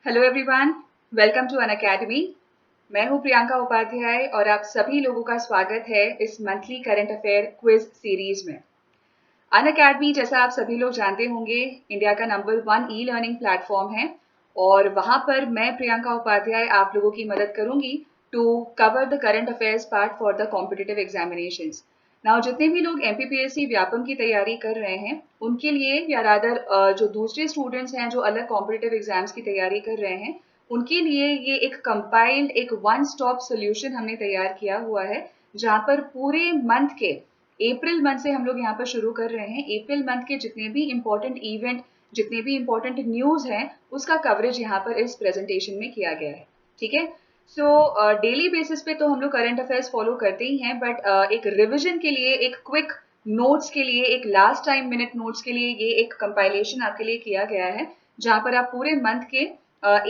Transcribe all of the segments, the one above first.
Hello everyone, welcome to Unacademy. मैं हूं प्रियंका उपाध्याय और आप सभी लोगों का स्वागत है इस monthly current affair quiz series में। अन अकेडमी, जैसा आप सभी लोग जानते होंगे, इंडिया का नंबर 1 ई लर्निंग प्लेटफॉर्म है और वहां पर मैं प्रियंका उपाध्याय आप लोगों की मदद करूंगी to cover the current affairs part for the competitive examinations. Now जितने भी लोग एमपीपीएससी व्यापम की तैयारी कर रहे हैं उनके लिए, या रादर जो दूसरे स्टूडेंट्स हैं जो अलग कॉम्पिटिटिव एग्जाम्स की तैयारी कर रहे हैं, उनके लिए ये एक कंपाइल्ड, एक वन स्टॉप सोल्यूशन हमने तैयार किया हुआ है, जहां पर पूरे मंथ के, अप्रैल मंथ से हम लोग यहाँ पर शुरू कर रहे हैं, अप्रैल मंथ के जितने भी इंपॉर्टेंट इवेंट, जितने भी इंपॉर्टेंट न्यूज हैं, उसका कवरेज यहाँ पर इस प्रेजेंटेशन में किया गया है। ठीक है। सो डेली बेसिस पे तो हम लोग करंट अफेयर्स फॉलो करते ही हैं, बट एक रिविजन के लिए, एक क्विक नोट्स के लिए, एक लास्ट टाइम मिनट नोट्स के लिए ये एक कंपाइलेशन आपके लिए किया गया है, जहां पर आप पूरे मंथ के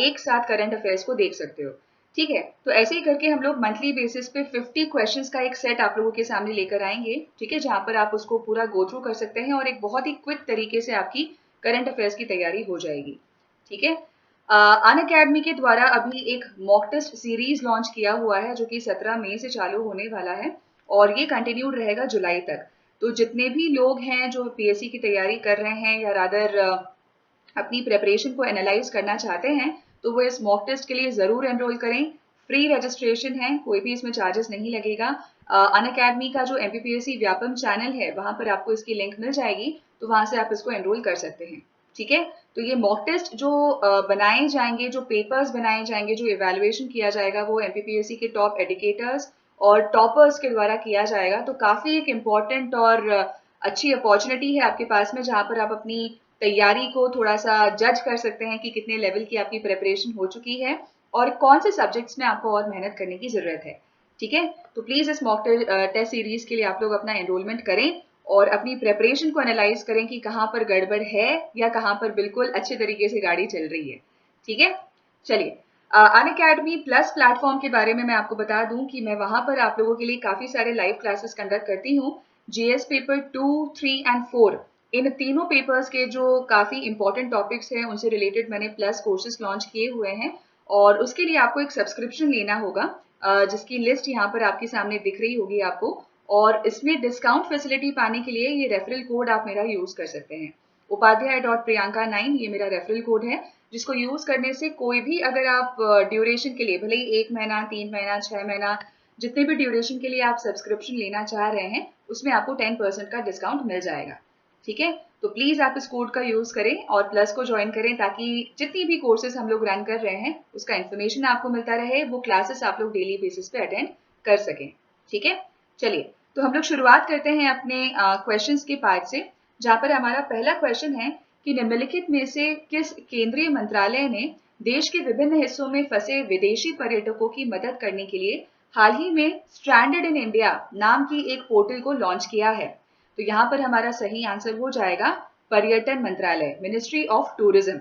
एक साथ करंट अफेयर्स को देख सकते हो। ठीक है। तो ऐसे ही करके हम लोग मंथली बेसिस पे 50 क्वेश्चंस का एक सेट आप लोगों के सामने लेकर आएंगे। ठीक है। जहां पर आप उसको पूरा गो थ्रू कर सकते हैं और एक बहुत ही क्विक तरीके से आपकी करंट अफेयर्स की तैयारी हो जाएगी। ठीक है। अन अकेडमी के द्वारा अभी एक मॉक टेस्ट सीरीज लॉन्च किया हुआ है, जो कि 17 मई से चालू होने वाला है और ये कंटिन्यूड रहेगा जुलाई तक। तो जितने भी लोग हैं जो पीएससी की तैयारी कर रहे हैं, या रादर अपनी प्रेपरेशन को एनालाइज करना चाहते हैं, तो वो इस मॉक टेस्ट के लिए जरूर एनरोल करें। फ्री रजिस्ट्रेशन है, कोई भी इसमें चार्जेस नहीं लगेगा। अन अकेडमी का जो एमपीपीएससी व्यापम चैनल है, वहां पर आपको इसकी लिंक मिल जाएगी, तो वहां से आप इसको एनरोल कर सकते हैं। ठीक है। तो ये मॉक टेस्ट जो बनाए जाएंगे, जो पेपर्स बनाए जाएंगे, जो इवेल्युएशन किया जाएगा, वो एमपीपीएससी के टॉप एडुकेटर्स और टॉपर्स के द्वारा किया जाएगा। तो काफी एक इम्पॉर्टेंट और अच्छी अपॉर्चुनिटी है आपके पास में, जहां पर आप अपनी तैयारी को थोड़ा सा जज कर सकते हैं कि कितने लेवल की आपकी प्रिपरेशन हो चुकी है और कौन से सब्जेक्ट्स में आपको और मेहनत करने की जरूरत है। ठीक है। तो प्लीज इस मॉक टेस्ट सीरीज के लिए आप लोग अपना एनरोलमेंट करें और अपनी प्रेपरेशन को एनालाइज करें कि कहाँ पर गड़बड़ है या कहाँ पर बिल्कुल अच्छे तरीके से गाड़ी चल रही है। ठीक है। चलिए, अन अकेडमी प्लस प्लेटफॉर्म के बारे में मैं आपको बता दूं कि मैं वहां पर आप लोगों के लिए काफी सारे लाइव क्लासेस कंडक्ट करती हूँ। जीएस पेपर 2, 3 एंड 4, इन तीनों पेपर्स के जो काफी इंपॉर्टेंट टॉपिक्स हैं, उनसे रिलेटेड मैंने प्लस कोर्सेज लॉन्च किए हुए हैं और उसके लिए आपको एक सब्सक्रिप्शन लेना होगा, जिसकी लिस्ट यहाँ पर आपके सामने दिख रही होगी आपको। और इसमें डिस्काउंट फैसिलिटी पाने के लिए ये रेफरल कोड आप मेरा यूज कर सकते हैं। upadhyay.priyanka9 ये मेरा रेफरल कोड है, जिसको यूज करने से कोई भी, अगर आप ड्यूरेशन के लिए, भले ही 1 महीना, 3 महीना, 6 महीना, जितने भी ड्यूरेशन के लिए आप सब्सक्रिप्शन लेना चाह रहे हैं, उसमें आपको 10% का डिस्काउंट मिल जाएगा। ठीक है। तो प्लीज आप इस कोड का यूज करें और प्लस को ज्वाइन करें, ताकि जितनी भी कोर्सेज हम लोग रन कर रहे हैं उसका इन्फॉर्मेशन आपको मिलता रहे, वो क्लासेस आप लोग डेली बेसिस पे अटेंड कर सकें। ठीक है। चलिए, तो हम लोग शुरुआत करते हैं अपने क्वेश्चंस के पार्ट से, जहां पर हमारा पहला क्वेश्चन है कि निम्नलिखित में से किस केंद्रीय मंत्रालय ने देश के विभिन्न हिस्सों में फंसे विदेशी पर्यटकों की मदद करने के लिए हाल ही में स्ट्रैंडेड इन इंडिया नाम की एक पोर्टल को लॉन्च किया है? तो यहाँ पर हमारा सही आंसर हो जाएगा पर्यटन मंत्रालय, ministry of tourism.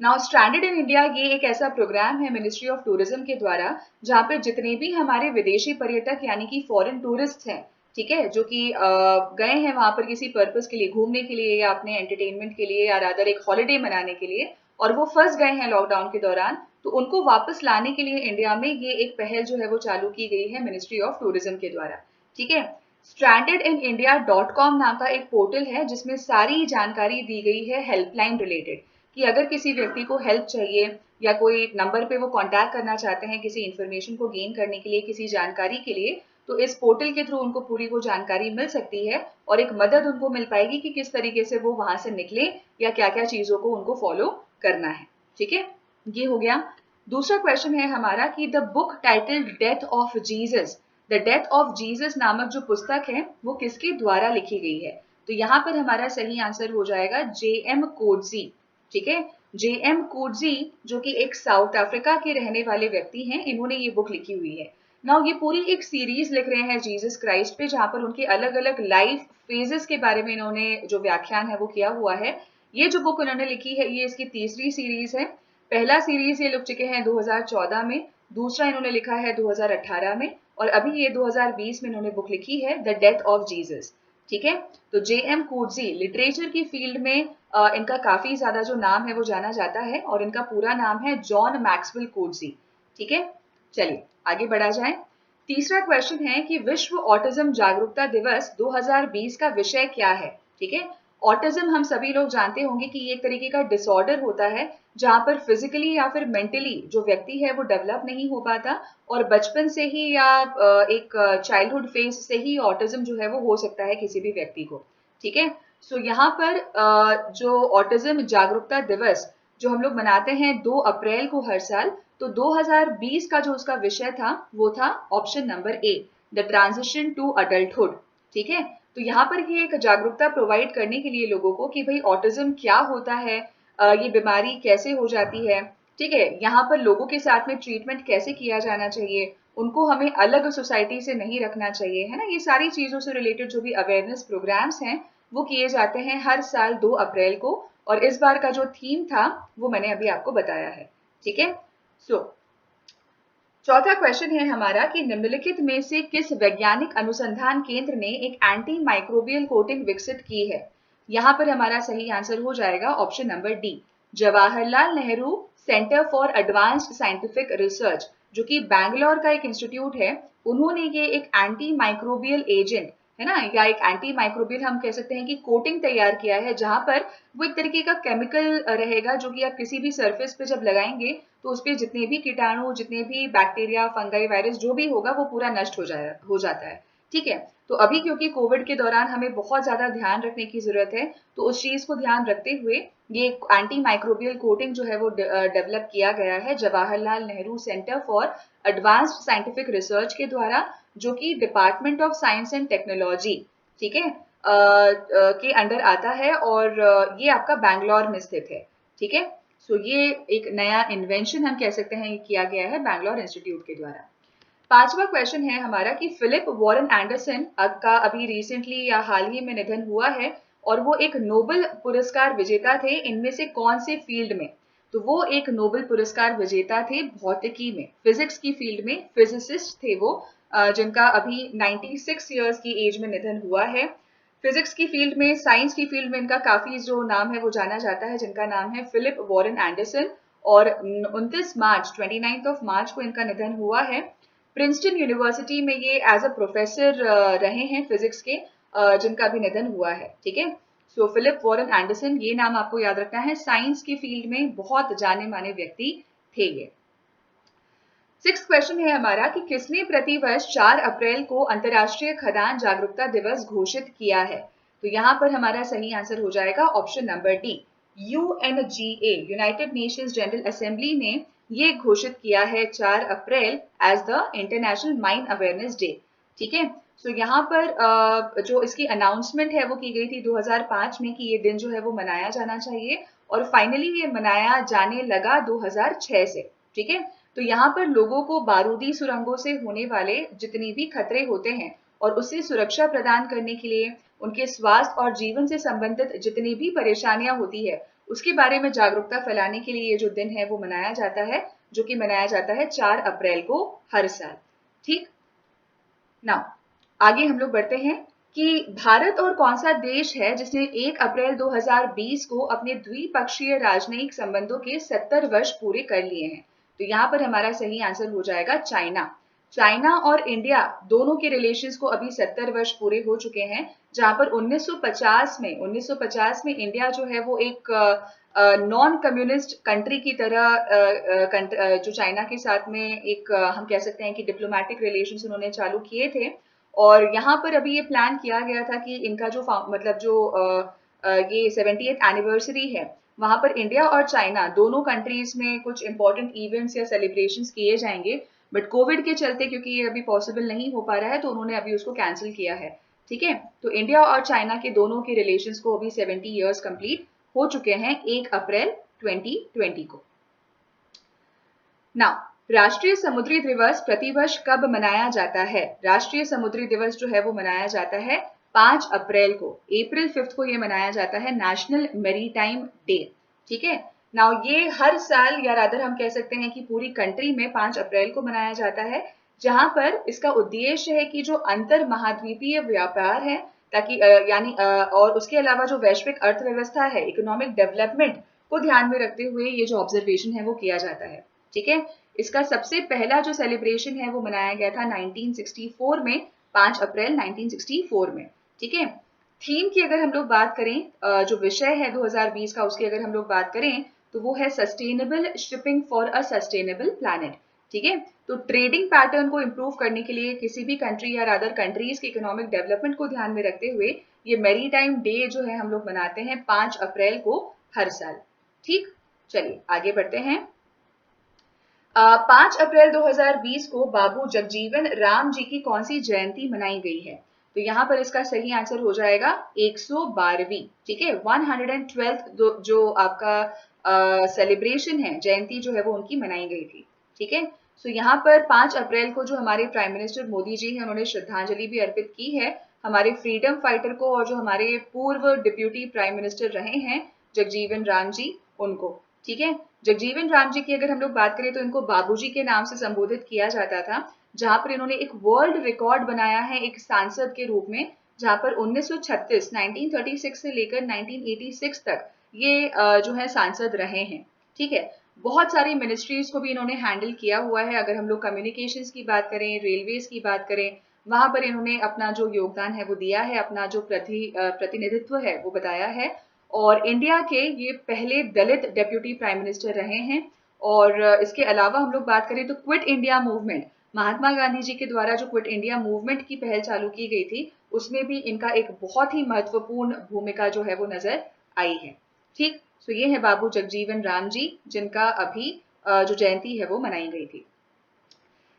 Now stranded in India ये एक ऐसा प्रोग्राम है मिनिस्ट्री ऑफ टूरिज्म के द्वारा, जहां पर जितने भी हमारे विदेशी पर्यटक यानी कि फॉरेन टूरिस्ट हैं, ठीक है, जो कि गए हैं वहां पर किसी पर्पस के लिए, घूमने के लिए या अपने एंटरटेनमेंट के लिए या रादर एक हॉलिडे मनाने के लिए, और वो फंस गए हैं लॉकडाउन के दौरान, तो उनको वापस लाने के लिए इंडिया में ये एक पहल जो है वो चालू की गई है मिनिस्ट्री ऑफ टूरिज्म के द्वारा। ठीक है। strandedinIndia.com नाम का एक पोर्टल है, जिसमें सारी जानकारी दी गई है हेल्पलाइन रिलेटेड, कि अगर किसी व्यक्ति को हेल्प चाहिए या कोई नंबर पे वो कांटेक्ट करना चाहते हैं किसी इंफॉर्मेशन को गेन करने के लिए, किसी जानकारी के लिए, तो इस पोर्टल के थ्रू उनको पूरी वो जानकारी मिल सकती है और एक मदद उनको मिल पाएगी कि किस तरीके से वो वहां से निकले या क्या क्या चीजों को उनको फॉलो करना है। ठीक है। ये हो गया। दूसरा क्वेश्चन है हमारा कि the book titled death of Jesus, the death of Jesus नामक जो पुस्तक है वो किसके द्वारा लिखी गई है? तो यहाँ पर हमारा सही आंसर हो जाएगा जे.एम. कोटजी। ठीक है। जे.एम. कोटजी, जो कि एक साउथ अफ्रीका के रहने वाले व्यक्ति हैं, इन्होंने ये बुक लिखी हुई है। नाउ ये पूरी एक सीरीज लिख रहे हैं जीसस क्राइस्ट पे, जहां पर उनके अलग अलग लाइफ फेजेस के बारे में इन्होंने जो व्याख्यान है वो किया हुआ है। ये जो बुक उन्होंने लिखी है ये इसकी तीसरी सीरीज है। पहला सीरीज ये लिख चुके हैं 2014 में, दूसरा इन्होंने लिखा है 2018 में, और अभी ये 2020 में इन्होंने बुक लिखी है द डेथ ऑफ जीसस। ठीक है। तो J.M. कोटजी लिटरेचर की फील्ड में इनका काफी ज्यादा जो नाम है वो जाना जाता है और इनका पूरा नाम है जॉन मैक्सवेल कोटजी। ठीक है, चलिए आगे बढ़ा जाए। तीसरा क्वेश्चन है कि विश्व ऑटिज्म जागरूकता दिवस 2020 का विषय क्या है। ठीक है, ऑटिज्म हम सभी लोग जानते होंगे कि ये एक तरीके का डिसऑर्डर होता है जहां पर फिजिकली या फिर मेंटली जो व्यक्ति है वो डेवलप नहीं हो पाता और बचपन से ही या एक चाइल्डहुड फेज से ही ऑटिज्म जो है वो हो सकता है किसी भी व्यक्ति को। ठीक है, सो यहाँ पर जो ऑटिज्म जागरूकता दिवस जो हम लोग मनाते हैं 2 अप्रैल को हर साल, तो 2020 का जो उसका विषय था वो था option number A, the transition to adulthood. ठीक है, तो यहाँ पर ये एक जागरूकता प्रोवाइड करने के लिए लोगों को कि भाई ऑटिज्म क्या होता है, ये बीमारी कैसे हो जाती है। ठीक है, यहाँ पर लोगों के साथ में ट्रीटमेंट कैसे किया जाना चाहिए, उनको हमें अलग सोसाइटी से नहीं रखना चाहिए, है ना। ये सारी चीजों से रिलेटेड जो भी अवेयरनेस प्रोग्राम्स हैं वो किए जाते हैं हर साल 2 अप्रैल को। और इस बार का जो थीम था वो मैंने अभी आपको बताया है। ठीक है, सो चौथा क्वेश्चन है हमारा कि निम्नलिखित में से किस वैज्ञानिक अनुसंधान केंद्र ने एक एंटी माइक्रोबियल कोटिंग विकसित की है। यहाँ पर हमारा सही आंसर हो जाएगा option number D, Jawaharlal Nehru centre for advanced scientific research, जो कि बैंगलोर का एक इंस्टीट्यूट है। उन्होंने ये एक एंटी माइक्रोबियल एजेंट है ना, या एक एंटी माइक्रोबियल हम कह सकते हैं कि कोटिंग तैयार किया है, जहां पर वो एक तरीके का केमिकल रहेगा जो कि आप किसी भी सरफेस पे जब लगाएंगे तो उस पे जितने भी कीटाणु, जितने भी बैक्टीरिया, फंगाई, वायरस जो भी होगा वो पूरा नष्ट हो जाता है। ठीक है, तो अभी क्योंकि कोविड के दौरान हमें बहुत ज्यादा ध्यान रखने की जरूरत है, तो उस चीज को ध्यान रखते हुए ये एंटी माइक्रोबियल कोटिंग जो है वो डेवलप किया गया है Jawaharlal Nehru centre for advanced scientific research के द्वारा, जो कि department of science and technology, ठीक है, के अंडर आता है और ये आपका बैंगलोर में स्थित है। ठीक है, सो ये एक नया इन्वेंशन हम कह सकते हैं किया गया है बैंगलोर इंस्टीट्यूट के द्वारा। पांचवा क्वेश्चन है हमारा कि फिलिप वॉरेन एंडरसन का अभी रिसेंटली या हाल ही में निधन हुआ है और वो एक नोबेल पुरस्कार विजेता थे। इनमें से कौन से फील्ड में? तो वो एक नोबेल पुरस्कार विजेता थे भौतिकी में, फिजिक्स की फील्ड में, फिजिसिस्ट थे वो, जिनका अभी 96 इयर्स की एज में निधन हुआ है। फिजिक्स की फील्ड में, साइंस की फील्ड में इनका काफी जो नाम है वो जाना जाता है, जिनका नाम है फिलिप वॉरेन एंडरसन। और 29 मार्च 29 ऑफ मार्च को इनका निधन हुआ है। प्रिंसटन यूनिवर्सिटी में ये एज अ प्रोफेसर रहे हैं फिजिक्स के, जिनका भी निधन हुआ है। ठीक है, सो फिलिप वॉरेन एंडरसन, ये नाम आपको याद रखना है, साइंस की फील्ड में बहुत जाने माने व्यक्ति थे ये। 6th क्वेश्चन है हमारा कि किसने प्रतिवर्ष 4 अप्रैल को अंतर्राष्ट्रीय खदान जागरूकता दिवस घोषित किया है। तो यहाँ पर हमारा सही आंसर हो जाएगा option number D, UNGA, United Nations General Assembly ने ये घोषित किया है 4 April as the international mine awareness day. ठीक है, सो यहाँ पर जो इसकी अनाउंसमेंट है वो की गई थी 2005 में कि ये दिन जो है वो मनाया जाना चाहिए, और फाइनली ये मनाया जाने लगा 2006 से। ठीक है, तो यहाँ पर लोगों को बारूदी सुरंगों से होने वाले जितनी भी खतरे होते हैं और उससे सुरक्षा प्रदान करने के लिए, उनके स्वास्थ्य और जीवन से संबंधित जितनी भी परेशानियां होती है उसके बारे में जागरूकता फैलाने के लिए ये जो दिन है वो मनाया जाता है, जो कि मनाया जाता है 4 अप्रैल को हर साल। ठीक, नाउ आगे हम लोग बढ़ते हैं कि भारत और कौन सा देश है जिसने 1 अप्रैल 2020 को अपने द्विपक्षीय राजनयिक संबंधों के 70 वर्ष पूरे कर लिए हैं। तो यहाँ पर हमारा सही आंसर हो जाएगा चाइना। चाइना और इंडिया दोनों के रिलेशंस को अभी 70 वर्ष पूरे हो चुके हैं, जहां पर 1950 में इंडिया जो है वो एक नॉन कम्युनिस्ट कंट्री की तरह जो चाइना के साथ में एक हम कह सकते हैं कि डिप्लोमेटिक रिलेशंस उन्होंने चालू किए थे। और यहाँ पर अभी ये प्लान किया गया था कि इनका जो मतलब जो ये 70th एनिवर्सरी है, वहां पर इंडिया और चाइना दोनों कंट्रीज में कुछ इंपॉर्टेंट इवेंट्स या सेलिब्रेशंस किए जाएंगे, बट कोविड के चलते क्योंकि ये अभी पॉसिबल नहीं हो पा रहा है तो उन्होंने अभी उसको कैंसिल किया है। ठीक है, तो इंडिया और चाइना के दोनों के रिलेशंस को अभी 70 इयर्स कंप्लीट हो चुके हैं 1 अप्रैल 2020 को। नाउ राष्ट्रीय समुद्री दिवस प्रतिवर्ष कब मनाया जाता है? राष्ट्रीय समुद्री दिवस जो है वो मनाया जाता है 5 अप्रैल को, अप्रैल 5 को ये मनाया जाता है, नेशनल मैरीटाइम डे। ठीक है, नाउ ये हर साल या रादर हम कह सकते हैं कि पूरी कंट्री में 5 अप्रैल को मनाया जाता है, जहां पर इसका उद्देश्य है कि जो अंतर महाद्वीपीय व्यापार है ताकि और उसके अलावा जो वैश्विक अर्थव्यवस्था है, इकोनॉमिक डेवलपमेंट को ध्यान में रखते हुए ये जो ऑब्जर्वेशन है वो किया जाता है। ठीक है, इसका सबसे पहला जो सेलिब्रेशन है वो मनाया गया था 1964 में, 5 अप्रैल 1964 में। ठीक है, थीम की अगर हम लोग बात करें, जो विषय है 2020 का, उसकी अगर हम लोग बात करें तो वो है sustainable shipping for a sustainable planet. ठीक है, तो ट्रेडिंग पैटर्न को इम्प्रूव करने के लिए किसी भी कंट्री या अदर कंट्रीज के इकोनॉमिक डेवलपमेंट को ध्यान में रखते हुए ये मैरी टाइम डे जो है हम लोग मनाते हैं 5 अप्रैल को हर साल। ठीक, चलिए आगे बढ़ते हैं। 5 अप्रैल 2020 को बाबू जगजीवन राम जी की कौन सी जयंती मनाई गई है? तो यहाँ पर इसका सही आंसर हो जाएगा 112वीं। ठीक है, 112th जो आपका सेलिब्रेशन है, जयंती जो है वो उनकी मनाई गई थी। ठीक है, सो यहाँ पर 5 अप्रैल को जो हमारे प्राइम मिनिस्टर मोदी जी हैं उन्होंने श्रद्धांजलि भी अर्पित की है हमारे फ्रीडम फाइटर को, और जो हमारे पूर्व डिप्यूटी प्राइम मिनिस्टर रहे हैं जगजीवन राम जी, उनको। ठीक है, जगजीवन राम जी की अगर हम लोग बात करें तो इनको बाबूजी के नाम से संबोधित किया जाता था, जहां पर इन्होंने एक वर्ल्ड रिकॉर्ड बनाया है एक सांसद के रूप में, जहां पर 1936 से लेकर 1986 तक ये जो है सांसद रहे हैं। ठीक है, बहुत सारी मिनिस्ट्रीज को भी इन्होंने हैंडल किया हुआ है। अगर हम लोग कम्युनिकेशंस की बात करें, रेलवेज की बात करें, वहां पर इन्होंने अपना जो योगदान है वो दिया है, अपना जो प्रतिनिधित्व है वो बताया है। और इंडिया के ये पहले दलित डेप्यूटी प्राइम मिनिस्टर रहे हैं। और इसके अलावा हम लोग बात करें तो quit India movement, Mahatma Gandhi ji के द्वारा जो क्विट इंडिया मूवमेंट की पहल चालू की गई थी, उसमें भी इनका एक बहुत ही महत्वपूर्ण भूमिका जो है वो नजर आई है। ठीक, तो ये है बाबू जगजीवन राम जी, जिनका अभी जो जयंती है वो मनाई गई थी।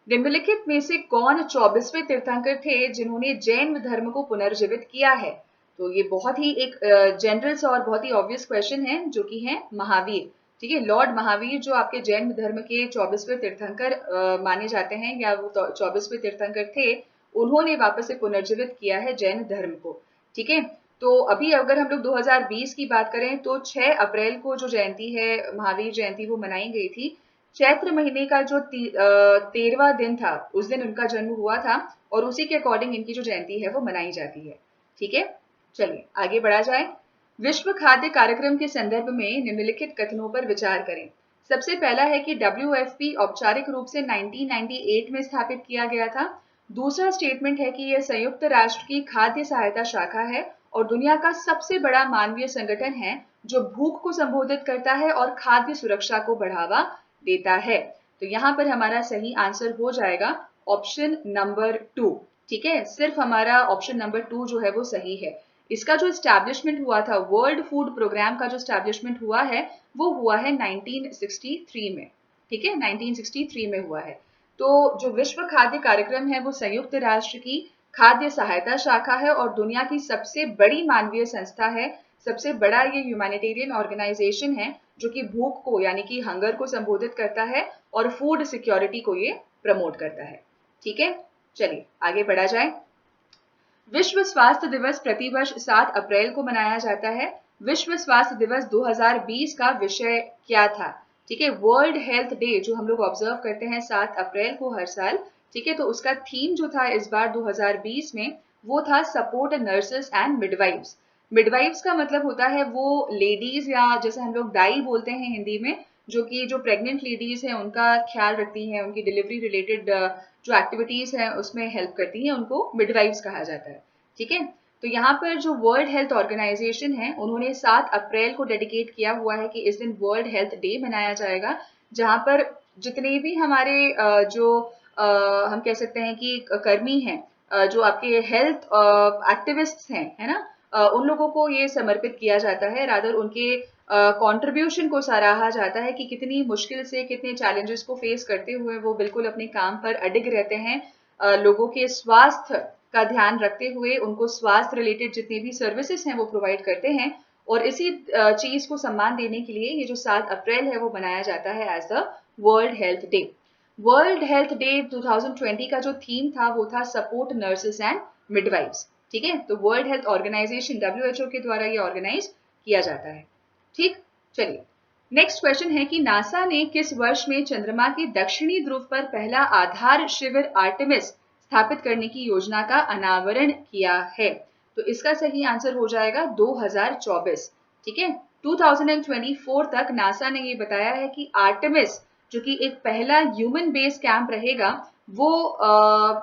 निम्नलिखित में से कौन 24वें तीर्थंकर थे जिन्होंने जैन धर्म को पुनर्जीवित किया है? तो ये बहुत ही एक जनरल सा और बहुत ही ऑब्वियस क्वेश्चन है, जो कि है महावीर। ठीक है, लॉर्ड महावीर जो आपके जैन धर्म के 24वें तीर्थंकर माने जाते हैं, या वो 24वें तीर्थंकर थे, उन्होंने वापस से पुनर्जीवित किया है जैन धर्म को। ठीक है, तो अभी अगर हम लोग 2020 की बात करें तो 6 अप्रैल को जो जयंती है, महावीर जयंती, वो मनाई गई थी। चैत्र महीने का जो 13वां दिन था, उस दिन उनका जन्म हुआ था, और उसी के अकॉर्डिंग इनकी जो जयंती है वो मनाई जाती है। ठीक है, चलिए आगे बढ़ा जाए। विश्व खाद्य कार्यक्रम के संदर्भ में निम्नलिखित कथनों पर विचार करें। सबसे पहला है कि WFP औपचारिक रूप से 1998 में स्थापित किया गया था। दूसरा स्टेटमेंट है कि यह संयुक्त राष्ट्र की खाद्य सहायता शाखा है और दुनिया का सबसे बड़ा मानवीय संगठन है जो भूख को संबोधित करता है और खाद्य सुरक्षा को बढ़ावा देता है। तो यहाँ पर हमारा सही आंसर हो जाएगा ऑप्शन नंबर 2। ठीक है, सिर्फ हमारा ऑप्शन नंबर 2 जो है वो सही है। इसका जो एस्टैब्लिशमेंट हुआ था, वर्ल्ड फूड प्रोग्राम का जो एस्टैब्लिशमेंट हुआ है, वो हुआ है 1963 में। ठीक है, 1963 में हुआ है। तो जो विश्व खाद्य कार्यक्रम है वो संयुक्त राष्ट्र की खाद्य सहायता शाखा है और दुनिया की सबसे बड़ी मानवीय संस्था है। सबसे बड़ा ये ह्यूमैनिटेरियन ऑर्गेनाइजेशन है जो कि भूख को, यानी कि हंगर को संबोधित करता है और फूड सिक्योरिटी को ये प्रमोट करता है। ठीक है, चलिए आगे बढ़ा जाए। विश्व स्वास्थ्य दिवस प्रतिवर्ष 7 अप्रैल को मनाया जाता है। विश्व स्वास्थ्य दिवस 2020 का विषय क्या था? ठीक है, वर्ल्ड हेल्थ डे जो हम लोग ऑब्जर्व करते हैं 7 अप्रैल को हर साल। ठीक है, तो उसका थीम जो था इस बार 2020 में, वो था support nurses and midwives. Midwives का मतलब होता है वो लेडीज, या जैसे हम लोग दाई बोलते हैं हिंदी में, जो कि जो प्रेग्नेंट लेडीज हैं उनका ख्याल रखती हैं, उनकी डिलीवरी रिलेटेड जो एक्टिविटीज हैं उसमें हेल्प करती हैं, उनको मिडवाइव्स कहा जाता है। ठीक है, तो यहाँ पर जो वर्ल्ड हेल्थ ऑर्गेनाइजेशन है, उन्होंने 7 अप्रैल को डेडिकेट किया हुआ है कि इस दिन वर्ल्ड हेल्थ डे मनाया जाएगा, जहाँ पर जितने भी हमारे हम कह सकते हैं कि कर्मी हैं, जो आपके हेल्थ एक्टिविस्ट्स हैं, है ना, उन लोगों को ये समर्पित किया जाता है। रादर उनके कंट्रीब्यूशन को सराहा जाता है कि कितनी मुश्किल से, कितने चैलेंजेस को फेस करते हुए वो बिल्कुल अपने काम पर अडिग रहते हैं, लोगों के स्वास्थ्य का ध्यान रखते हुए उनको स्वास्थ्य रिलेटेड जितनी भी सर्विसेज हैं वो प्रोवाइड करते हैं। और इसी चीज को सम्मान देने के लिए ये जो 7 अप्रैल है वो मनाया जाता है as the world health day. World health day 2020 का जो थीम था वो था सपोर्ट नर्सेस एंड मिडवाइव्स। ठीक है, तो वर्ल्ड हेल्थ ऑर्गेनाइजेशन WHO के द्वारा ये ऑर्गेनाइज किया जाता है। ठीक, चलिए नेक्स्ट क्वेश्चन है कि नासा ने किस वर्ष में चंद्रमा के दक्षिणी ध्रुव पर पहला आधार शिविर आर्टेमिस स्थापित करने की योजना का अनावरण किया है? तो इसका सही आंसर हो जाएगा 2024। ठीक है, 2024 तक नासा ने ये बताया है कि आर्टेमिस जो कि एक पहला ह्यूमन बेस कैंप रहेगा वो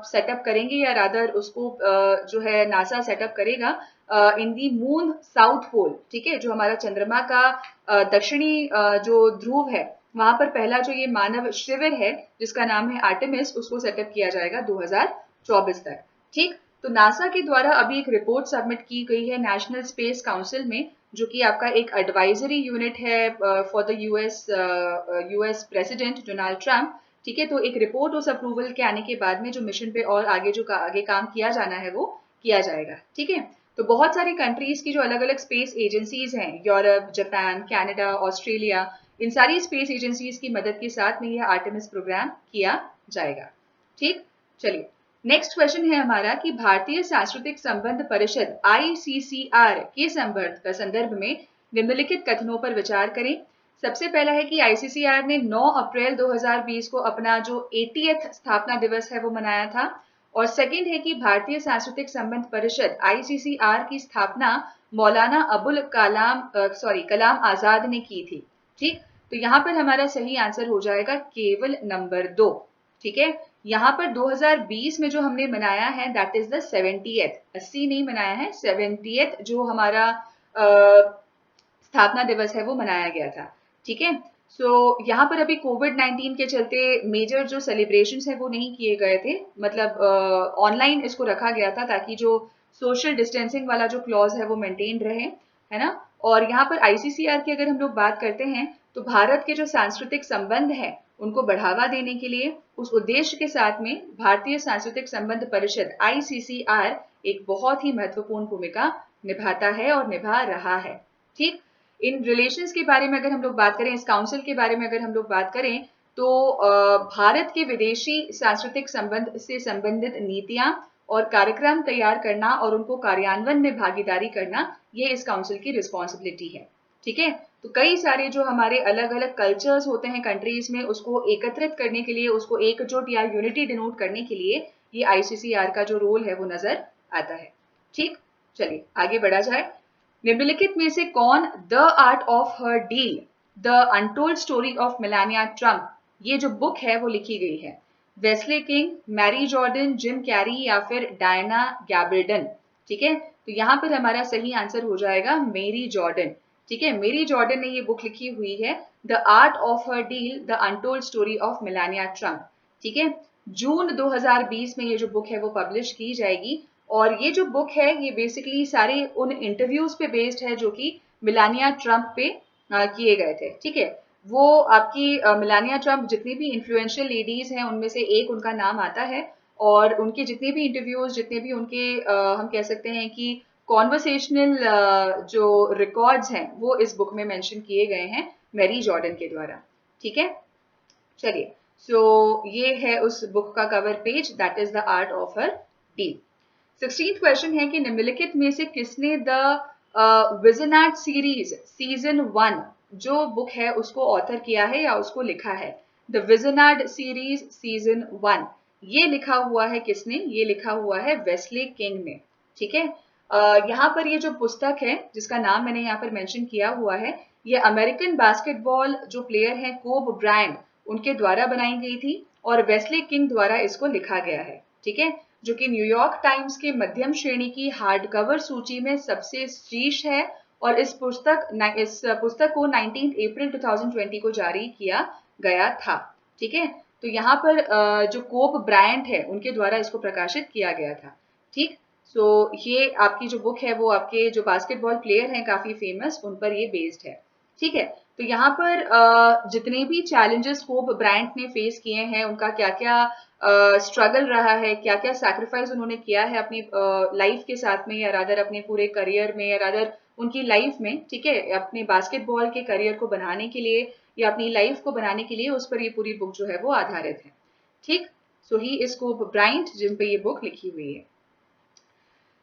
सेटअप करेंगे, या रादर उसको जो है नासा सेटअप करेगा इन दी मून साउथ पोल। ठीक है, जो हमारा चंद्रमा का दक्षिणी जो ध्रुव है वहां पर पहला जो ये मानव शिविर है जिसका नाम है आर्टेमिस, उसको सेटअप किया जाएगा 2024 तक। ठीक, तो नासा के द्वारा अभी एक रिपोर्ट सबमिट की गई है नेशनल स्पेस काउंसिल में, जो कि आपका एक एडवाइजरी यूनिट है for the US president Donald Trump. ठीक है, तो एक रिपोर्ट उस अप्रूवल के आने के बाद में जो मिशन पे और आगे जो आगे काम किया जाना है वो किया जाएगा। ठीक है, तो बहुत सारी कंट्रीज की जो अलग अलग स्पेस एजेंसीज हैं, यूरोप, जापान, कनाडा, ऑस्ट्रेलिया, इन सारी स्पेस एजेंसीज की मदद के साथ में यह आर्टेमिस प्रोग्राम किया जाएगा। ठीक, चलिए नेक्स्ट क्वेश्चन है हमारा कि भारतीय सांस्कृतिक संबंध परिषद आईसीसीआर के संदर्भ में निम्नलिखित कथनों पर विचार करें। सबसे पहला है कि आईसीसीआर ने 9 अप्रैल 2020 को अपना जो 80th स्थापना दिवस है वो मनाया था। और सेकंड है कि भारतीय सांस्कृतिक संबंध परिषद आईसीसीआर की स्थापना मौलाना अबुल कलाम आजाद ने की थी। ठीक, तो यहाँ पर हमारा सही आंसर हो जाएगा केवल नंबर 2। ठीक है, यहाँ पर 2020 में जो हमने मनाया है दैट इज द 70th, 80 नहीं मनाया है, 70th जो हमारा स्थापना दिवस है वो मनाया गया था। ठीक है, सो यहाँ पर अभी कोविड-19 के चलते मेजर जो सेलिब्रेशंस है वो नहीं किए गए थे, मतलब ऑनलाइन इसको रखा गया था ताकि जो सोशल डिस्टेंसिंग वाला जो क्लॉज है वो मेंटेन रहे, है ना। और यहाँ पर आईसीसीआर की अगर हम लोग बात करते हैं तो भारत के जो सांस्कृतिक संबंध है उनको बढ़ावा देने के लिए उस उद्देश्य के साथ में भारतीय सांस्कृतिक संबंध परिषद आईसीसीआर एक बहुत ही महत्वपूर्ण भूमिका निभाता है और निभा रहा है। ठीक, इन रिलेशंस के बारे में अगर हम लोग बात करें, इस काउंसिल के बारे में अगर हम लोग बात करें तो भारत के विदेशी सांस्कृतिक संबंध से संबंधित नीतियां और कार्यक्रम तैयार करना और उनको कार्यान्वयन में भागीदारी करना ये इस काउंसिल की रिस्पॉन्सिबिलिटी है। ठीक है, तो कई सारे जो हमारे अलग अलग कल्चर्स होते हैं कंट्रीज में उसको एकत्रित करने के लिए, उसको एकजुट या यूनिटी डिनोट करने के लिए ये आईसीसीआर का जो रोल है वो नजर आता है। ठीक, चलिए आगे बढ़ा जाए। निम्नलिखित में से कौन the art of her deal the untold story of Melania Trump ये जो बुक है वो लिखी गई है? Wesley King, Mary Jordan, Jim Carrey या फिर डायना गैब्रिडन? ठीक है, तो यहाँ पर हमारा सही आंसर हो जाएगा मेरी जॉर्डन। ठीक है, मेरी जॉर्डन ने ये बुक लिखी हुई है the art of her deal the untold story of Melania Trump. ठीक है, जून 2020 में ये जो बुक है वो पब्लिश की जाएगी। और ये जो बुक है ये बेसिकली सारे उन इंटरव्यूज पे बेस्ड है जो कि मिलानिया ट्रंप पे किए गए थे। ठीक है, वो आपकी मिलानिया ट्रंप जितनी भी इन्फ्लुएंशियल लेडीज हैं उनमें से एक उनका नाम आता है, और उनके जितने भी इंटरव्यूज, जितने भी उनके हम कह सकते हैं कि कॉन्वर्सेशनल जो रिकॉर्ड्स हैं वो इस बुक में मेंशन किए गए हैं मैरी जॉर्डन के द्वारा। ठीक है, चलिए सो ये है उस बुक का cover page, that is the art of her deal. 16th question है कि निम्नलिखित में से किसने द विजनार्ड सीरीज सीजन 1 जो बुक है उसको ऑथर किया है या उसको लिखा है? द विजनार्ड सीरीज सीजन 1 ये लिखा हुआ है किसने? ये लिखा हुआ है वेस्ले किंग ने। ठीक है, यहाँ पर ये जो पुस्तक है जिसका नाम मैंने यहाँ पर मेंशन किया हुआ है, ये अमेरिकन बास्केटबॉल जो प्लेयर हैं कोब ब्रायंट उनके द्वारा बनाई गई थी और वेस्ले किंग द्वारा इसको लिखा गया है। ठीक है, जो कि न्यूयॉर्क टाइम्स के मध्यम श्रेणी की हार्ड कवर सूची में सबसे शीर्ष है, और इस पुस्तक को 19 अप्रैल 2020 को जारी किया गया था। ठीक है, तो यहाँ पर जो कोब ब्रायंट है उनके द्वारा इसको प्रकाशित किया गया था। ठीक, सो ये आपकी जो बुक है वो आपके जो बास्केटबॉल प्लेयर हैं काफी फेमस उन पर ये बेस्ड है। ठीक है, तो यहाँ पर जितने भी चैलेंजेस कोब ब्रायंट ने फेस किए हैं, उनका क्या क्या स्ट्रगल रहा है, क्या क्या सैक्रिफाइस उन्होंने किया है अपनी लाइफ के साथ में, या रादर अपने पूरे करियर में, या रादर उनकी लाइफ में, ठीक है, अपने बास्केटबॉल के करियर को बनाने के लिए या अपनी लाइफ को बनाने के लिए, उस पर ये पूरी बुक जो है वो आधारित है। ठीक, सो ही इज कोब ब्रायंट जिन पे ये बुक लिखी हुई है।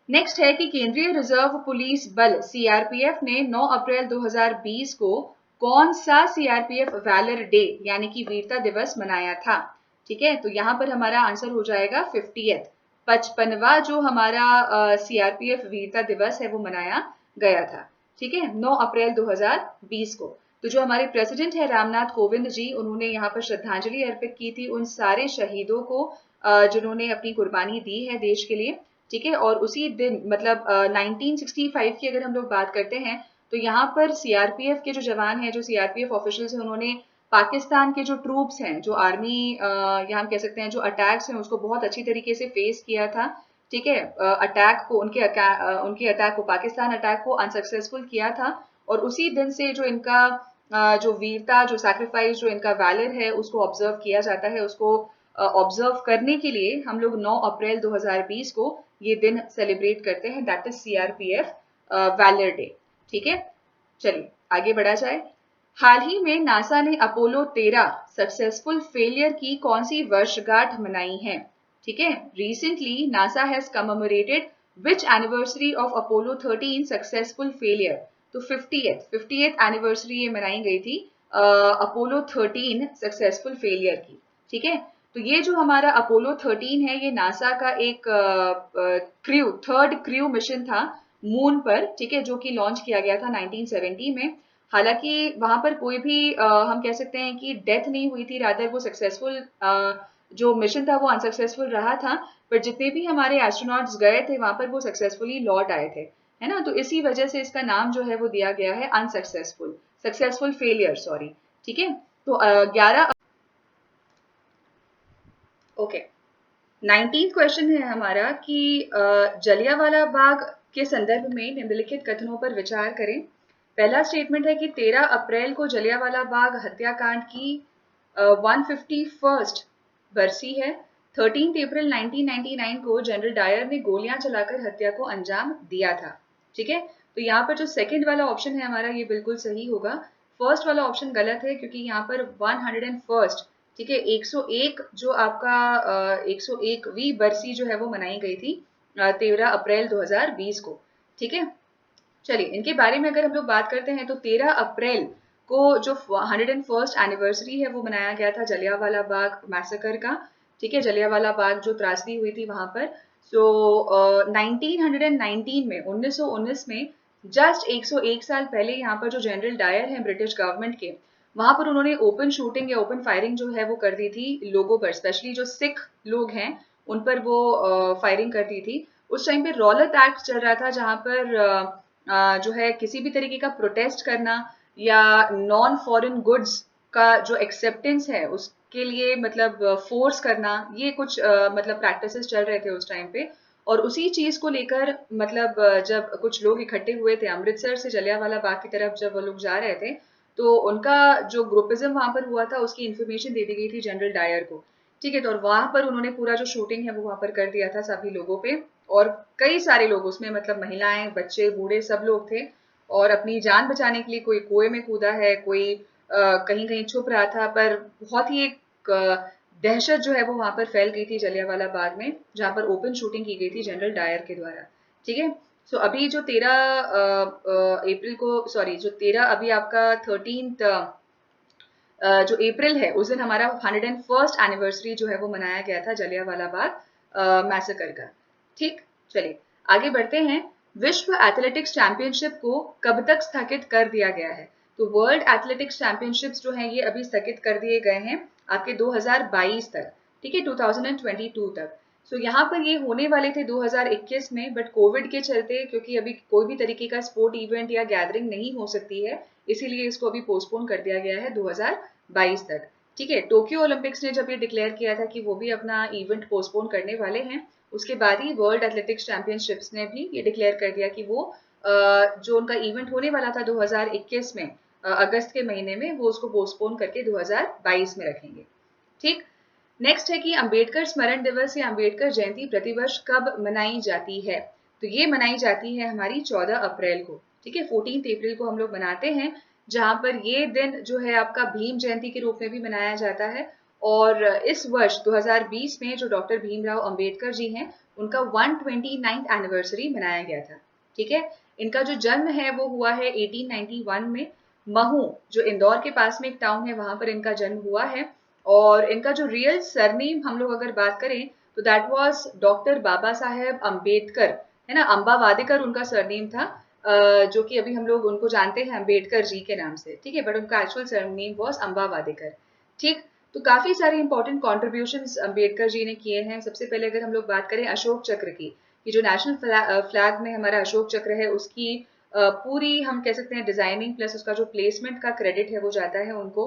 नेक्स्ट है कि केंद्रीय रिजर्व पुलिस बल सीआरपीएफ ने 9 अप्रैल 2020 को कौन सा सीआरपीएफ वैलर डे यानी कि वीरता दिवस मनाया था? ठीक है, तो यहाँ पर हमारा आंसर हो जाएगा 50th। 55वां जो हमारा सीआरपीएफ वीरता दिवस है वो मनाया गया था। ठीक है, 9 अप्रैल 2020 को। तो जो हमारे प्रेसिडेंट है रामनाथ कोविंद जी, उन्होंने यहाँ पर श्रद्धांजलि अर्पित की थी उन सारे शहीदों को जिन्होंने अपनी कुर्बानी दी है देश के लिए। ठीक है, और उसी दिन मतलब 1965 की अगर हम लोग बात करते हैं तो यहाँ पर सीआरपीएफ के जो जवान हैं, जो सीआरपीएफ ऑफिशियल्स हैं, उन्होंने पाकिस्तान के जो ट्रूप्स हैं, जो आर्मी यहाँ हम कह सकते हैं जो अटैक्स हैं, उसको बहुत अच्छी तरीके से फेस किया था। ठीक है, अटैक को उनके अटैक को, पाकिस्तान अटैक को अनसक्सेसफुल किया था। और उसी दिन से जो इनका जो वीरता, जो सैक्रिफाइस, जो इनका वैलर है, उसको ऑब्जर्व किया जाता है। उसको ऑब्जर्व करने के लिए हम लोग 9 अप्रैल 2020 को ये दिन सेलिब्रेट करते हैं, that is CRPF valour day. ठीक है, चलिए आगे बढ़ा जाए। हाल ही में नासा ने अपोलो 13 सक्सेसफुल फेलियर की कौन सी वर्षगांठ मनाई है? ठीक है, recently NASA has commemorated which anniversary of Apollo 13 successful failure. तो 50th एनिवर्सरी ये मनाई गई थी अपोलो 13 सक्सेसफुल फेलियर की। ठीक है, तो ये जो हमारा अपोलो 13 है, ये नासा का एक थर्ड क्रू मिशन था मून पर। ठीक है, जो कि लॉन्च किया गया था 1970 में। हालांकि वहां पर कोई भी हम कह सकते हैं कि डेथ नहीं हुई थी, रादर वो सक्सेसफुल जो मिशन था वो अनसक्सेसफुल रहा था। पर जितने भी हमारे एस्ट्रोनॉट्स गए थे वहां पर वो सक्सेसफुली लौट आए थे, है ना। तो इसी वजह से इसका नाम जो है वो दिया गया है अनसक्सेसफुल, सक्सेसफुल फेलियर, सॉरी। ठीक है, तो 11 ओके, 19th क्वेश्चन है हमारा कि जलियांवाला बाग के संदर्भ में निम्नलिखित कथनों पर विचार करें। पहला स्टेटमेंट है कि 13 अप्रैल को जलियांवाला बाग हत्याकांड की 151st बरसी है। 13 अप्रैल 1999 को जनरल डायर ने गोलियां चलाकर हत्या को अंजाम दिया था। ठीक है, तो यहाँ पर जो सेकंड वाला ऑप्शन है हमारा, ये बिल्कुल सही होगा। फर्स्ट वाला ऑप्शन गलत है, क्योंकि यहाँ पर 101st, ठीक है, 101 जो आपका 101वीं बरसी जो है वो मनाई गई थी 13 अप्रैल 2020 को। ठीक है, चलिए इनके बारे में अगर हम लोग बात करते हैं तो 13 अप्रैल को जो 101st एनिवर्सरी है वो मनाया गया था जलियांवाला बाग मैसेकर का। ठीक है, जलियांवाला बाग जो त्रासदी हुई थी वहां पर। सो 1919 में 1919 में जस्ट 101 साल पहले यहाँ पर जो जनरल डायर है ब्रिटिश गवर्नमेंट के, वहां पर उन्होंने ओपन शूटिंग या ओपन फायरिंग जो है वो कर दी थी लोगों पर, स्पेशली जो सिख लोग हैं उन पर वो फायरिंग कर दी थी। उस टाइम पे रॉलत एक्ट चल रहा था, जहां पर जो है किसी भी तरीके का प्रोटेस्ट करना या नॉन फॉरेन गुड्स का जो एक्सेप्टेंस है उसके लिए मतलब फोर्स करना, ये कुछ मतलब प्रैक्टिसेस चल रहे थे उस टाइम पे। और उसी चीज को लेकर मतलब जब कुछ लोग इकट्ठे हुए थे अमृतसर से जलियांवाला बाग की तरफ, जब वो लोग जा रहे थे, तो उनका जो ग्रुपिज्म वहां पर हुआ था उसकी इन्फॉर्मेशन दे दी गई थी जनरल डायर को। ठीक है, तो और वहां पर उन्होंने पूरा जो शूटिंग है वो वहां पर कर दिया था सभी लोगों पे। और कई सारे लोग उसमें, मतलब महिलाएं, बच्चे, बूढ़े, सब लोग थे। और अपनी जान बचाने के लिए कोई कुएं में कूदा है, कोई कहीं कहीं छुप रहा था। पर बहुत ही एक दहशत जो है वो वहां पर फैल गई थी जलियांवाला बाग में, जहां पर ओपन शूटिंग की गई थी जनरल डायर के द्वारा। ठीक है, सो अभी जो 13 अप्रैल को, सॉरी जो 13 अभी आपका 13th जो अप्रैल है, उस दिन हमारा 101st एनिवर्सरी जो है वो मनाया गया था जलियांवाला बाग मैसेकर का। ठीक, चलिए आगे बढ़ते हैं। विश्व एथलेटिक्स चैंपियनशिप को कब तक स्थगित कर दिया गया है? तो वर्ल्ड एथलेटिक्स चैंपियनशिप्स जो हैं ये अभी स्थगित कर दिए गए हैं आपके 2022 तक। ठीक है, 2022 तक। सो यहाँ पर ये होने वाले थे 2021 में, बट कोविड के चलते, क्योंकि अभी कोई भी तरीके का स्पोर्ट इवेंट या गैदरिंग नहीं हो सकती है, इसीलिए इसको अभी पोस्टपोन कर दिया गया है 2022 तक। ठीक है, टोक्यो ओलंपिक्स ने जब ये डिक्लेयर किया था कि वो भी अपना इवेंट पोस्टपोन करने वाले हैं, उसके बाद ही वर्ल्ड एथलेटिक्स चैंपियनशिप्स ने भी ये डिक्लेयर कर दिया कि वो जो उनका इवेंट होने वाला था 2021 में अगस्त के महीने में, वो उसको पोस्टपोन करके 2022 में रखेंगे। ठीक, नेक्स्ट है कि अंबेडकर स्मरण दिवस या अंबेडकर जयंती प्रतिवर्ष कब मनाई जाती है? तो ये मनाई जाती है हमारी 14 अप्रैल को। ठीक है, 14 अप्रैल को हम लोग मनाते हैं, जहां पर ये दिन जो है आपका भीम जयंती के रूप में भी मनाया जाता है। और इस वर्ष 2020 में जो डॉक्टर भीमराव अंबेडकर जी हैं, उनका 129th एनिवर्सरी मनाया गया था। ठीक है, इनका जो जन्म है वो हुआ है 1891 में। महू जो इंदौर के पास में एक टाउन है, वहां पर इनका जन्म हुआ है। और इनका जो रियल सरनेम हम लोग अगर बात करें तो that was doctor Baba Saheb Ambedkar, है ना, अम्बा वादेकर उनका सरनेम था, जो कि अभी हम लोग उनको जानते हैं अम्बेडकर जी के नाम से, ठीक है, बट उनका एक्चुअल सरनेम वाज अम्बा वादेकर। ठीक, तो काफी सारे इंपॉर्टेंट कॉन्ट्रीब्यूशंस अम्बेडकर जी ने किए हैं। सबसे पहले अगर हम लोग बात करें अशोक चक्र की, कि जो नेशनल फ्लैग में हमारा अशोक चक्र है, उसकी पूरी हम कह सकते हैं डिजाइनिंग प्लस उसका जो प्लेसमेंट का क्रेडिट है वो जाता है उनको।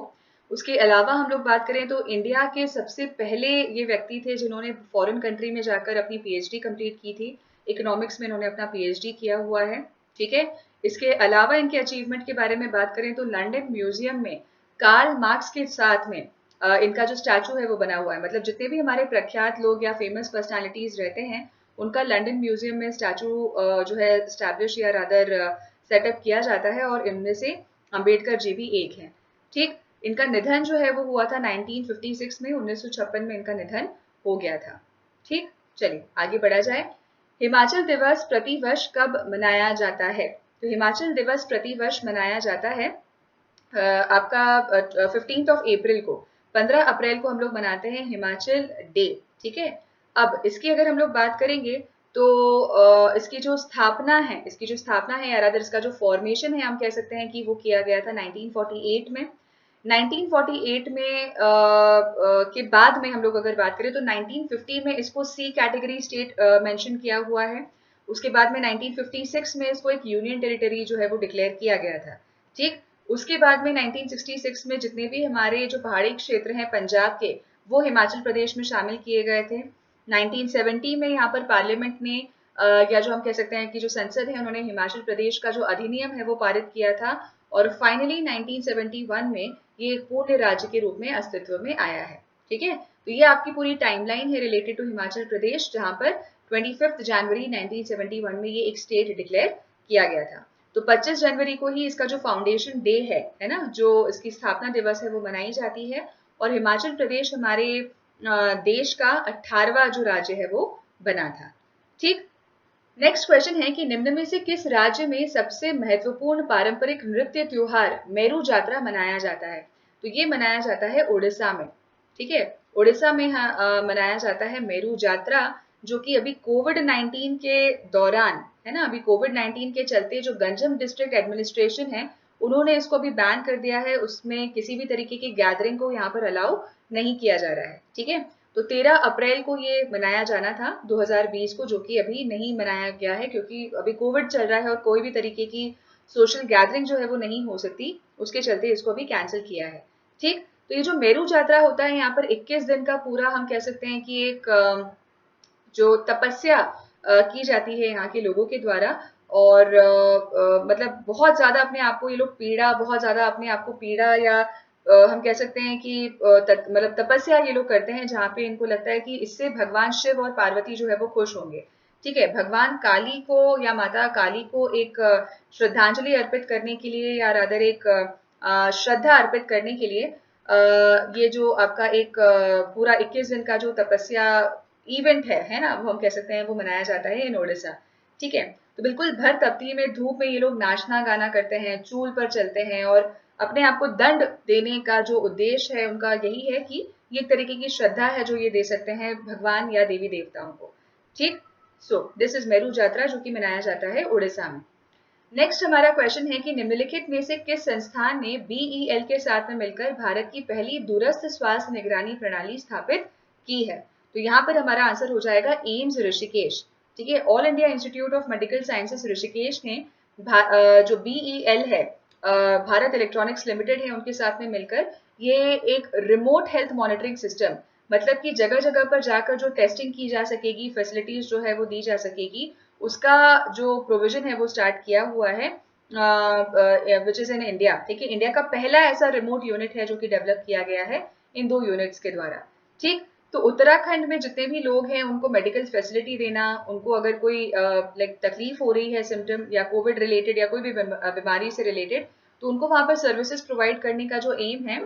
उसके अलावा हम लोग बात करें तो इंडिया के सबसे पहले ये व्यक्ति थे जिन्होंने फॉरेन कंट्री में जाकर अपनी पीएचडी कंप्लीट की थी। इकोनॉमिक्स में इन्होंने अपना पीएचडी किया हुआ है, ठीक है। इसके अलावा इनके अचीवमेंट के बारे में बात करें तो लंदन म्यूजियम में कार्ल मार्क्स के साथ में इनका जो स्टैचू है वो बना हुआ है। मतलब जितने भी हमारे प्रख्यात लोग या फेमस पर्सनालिटीज रहते हैं, उनका लंदन म्यूजियम में स्टैचू जो है स्टैब्लिश या रादर सेटअप किया जाता है, और इनमें से अंबेडकर जी भी एक हैं। ठीक, इनका निधन जो है वो हुआ था 1956 में, 1956 में इनका निधन हो गया था। ठीक, चलिए आगे बढ़ा जाए। हिमाचल दिवस प्रतिवर्ष कब मनाया जाता है? तो हिमाचल दिवस प्रतिवर्ष मनाया जाता है आपका 15 अप्रैल को, 15 अप्रैल को हम लोग मनाते हैं हिमाचल डे, ठीक है। अब इसकी अगर हम लोग बात करेंगे तो इसकी जो स्थापना है, या रादर इसका जो फॉर्मेशन है, हम कह सकते हैं कि वो किया गया था 1948 में। 1948 में के बाद में हम लोग अगर बात करें तो 1950 में इसको सी कैटेगरी स्टेट मेंशन किया हुआ है। उसके बाद में 1956 में इसको एक यूनियन टेरिटरी जो है वो डिक्लेयर किया गया था। ठीक, उसके बाद में 1966 में जितने भी हमारे जो पहाड़ी क्षेत्र हैं पंजाब के, वो हिमाचल प्रदेश में शामिल किए गए थे। 1970 में यहाँ पर पार्लियामेंट ने या जो हम कह सकते हैं कि जो संसद है, उन्होंने हिमाचल प्रदेश का जो अधिनियम है वो पारित किया था, और फाइनली 1971 में ये एक पूर्ण राज्य के रूप में अस्तित्व में आया है। ठीक है, तो ये आपकी पूरी टाइमलाइन है रिलेटेड टू हिमाचल प्रदेश, जहां पर 25 जनवरी 1971 में ये एक स्टेट डिक्लेयर किया गया था। तो 25 जनवरी को ही इसका जो फाउंडेशन डे है ना, जो इसकी स्थापना दिवस है वो मनाई जाती है, और हिमाचल प्रदेश हमारे देश का 18वां जो राज्य है वो बना था। ठीक, नेक्स्ट क्वेश्चन है कि निम्न में से किस राज्य में सबसे महत्वपूर्ण पारंपरिक नृत्य त्योहार मेरू जात्रा मनाया जाता है? तो ये मनाया जाता है उड़ीसा में, ठीक है। उड़ीसा में मनाया जाता है मेरू जात्रा, जो कि अभी कोविड-19 के दौरान, है ना, अभी कोविड-19 के चलते जो गंजम डिस्ट्रिक्ट एडमिनिस्ट्रेशन है, उन्होंने इसको अभी बैन कर दिया है। उसमें किसी भी तरीके की गैदरिंग को यहाँ पर अलाउ नहीं किया जा रहा है, ठीक है। तो 13 अप्रैल को ये मनाया जाना था 2020 को, जो कि अभी नहीं मनाया गया है क्योंकि अभी कोविड चल रहा है और कोई भी तरीके की सोशल गैदरिंग जो है वो नहीं हो सकती, उसके चलते इसको अभी कैंसिल किया है। ठीक, तो ये जो मेरू जात्रा होता है, यहाँ पर 21 दिन का पूरा हम कह सकते हैं कि एक जो तपस्या की जाती है यहाँ के लोगों के द्वारा, और मतलब बहुत ज्यादा अपने आप को ये लोग पीड़ा, बहुत ज्यादा अपने आप को पीड़ा या हम कह सकते हैं कि मतलब तपस्या ये लोग करते हैं, जहाँ पे इनको लगता है कि इससे भगवान शिव और पार्वती जो है वो खुश होंगे। ठीक है, भगवान काली को या माता काली को एक श्रद्धांजलि अर्पित करने के लिए, या रादर एक श्रद्धा अर्पित करने के लिए ये जो आपका एक पूरा 21 दिन का जो तपस्या इवेंट है ना, वो हम कह सकते हैं वो मनाया जाता है इन ओडिशा। ठीक है, तो बिल्कुल भर तपती में धूप में ये लोग नाचना गाना करते हैं, चूल पर चलते हैं, और अपने आप को दंड देने का जो उद्देश्य है उनका यही है कि ये एक तरीके की श्रद्धा है जो ये दे सकते हैं भगवान या देवी देवताओं को। ठीक, सो दिस इज मेरू जात्रा, जो कि मनाया जाता है उड़ीसा में। नेक्स्ट हमारा क्वेश्चन है कि निम्नलिखित में से किस संस्थान ने बीईएल के साथ में मिलकर भारत की पहली दूरस्थ स्वास्थ्य निगरानी प्रणाली स्थापित की है? तो यहाँ पर हमारा आंसर हो जाएगा एम्स ऋषिकेश। ठीक है, all India institute of medical sciences Rishikesh ने जो बीईएल है, भारत इलेक्ट्रॉनिक्स लिमिटेड है, उनके साथ में मिलकर ये एक रिमोट हेल्थ मॉनिटरिंग सिस्टम, मतलब कि जगह जगह पर जाकर जो टेस्टिंग की जा सकेगी, फैसिलिटीज जो है वो दी जा सकेगी, उसका जो प्रोविजन है वो स्टार्ट किया हुआ है, विच इज इन इंडिया। ठीक है, इंडिया का पहला ऐसा रिमोट यूनिट है जो कि डेवलप किया गया है इन 2 यूनिट्स के द्वारा। ठीक, तो उत्तराखंड में जितने भी लोग हैं उनको मेडिकल फैसिलिटी देना, उनको अगर कोई लाइक तकलीफ हो रही है, सिम्टम या कोविड रिलेटेड या कोई भी बीमारी से रिलेटेड, तो उनको वहां पर सर्विसेज प्रोवाइड करने का जो एम है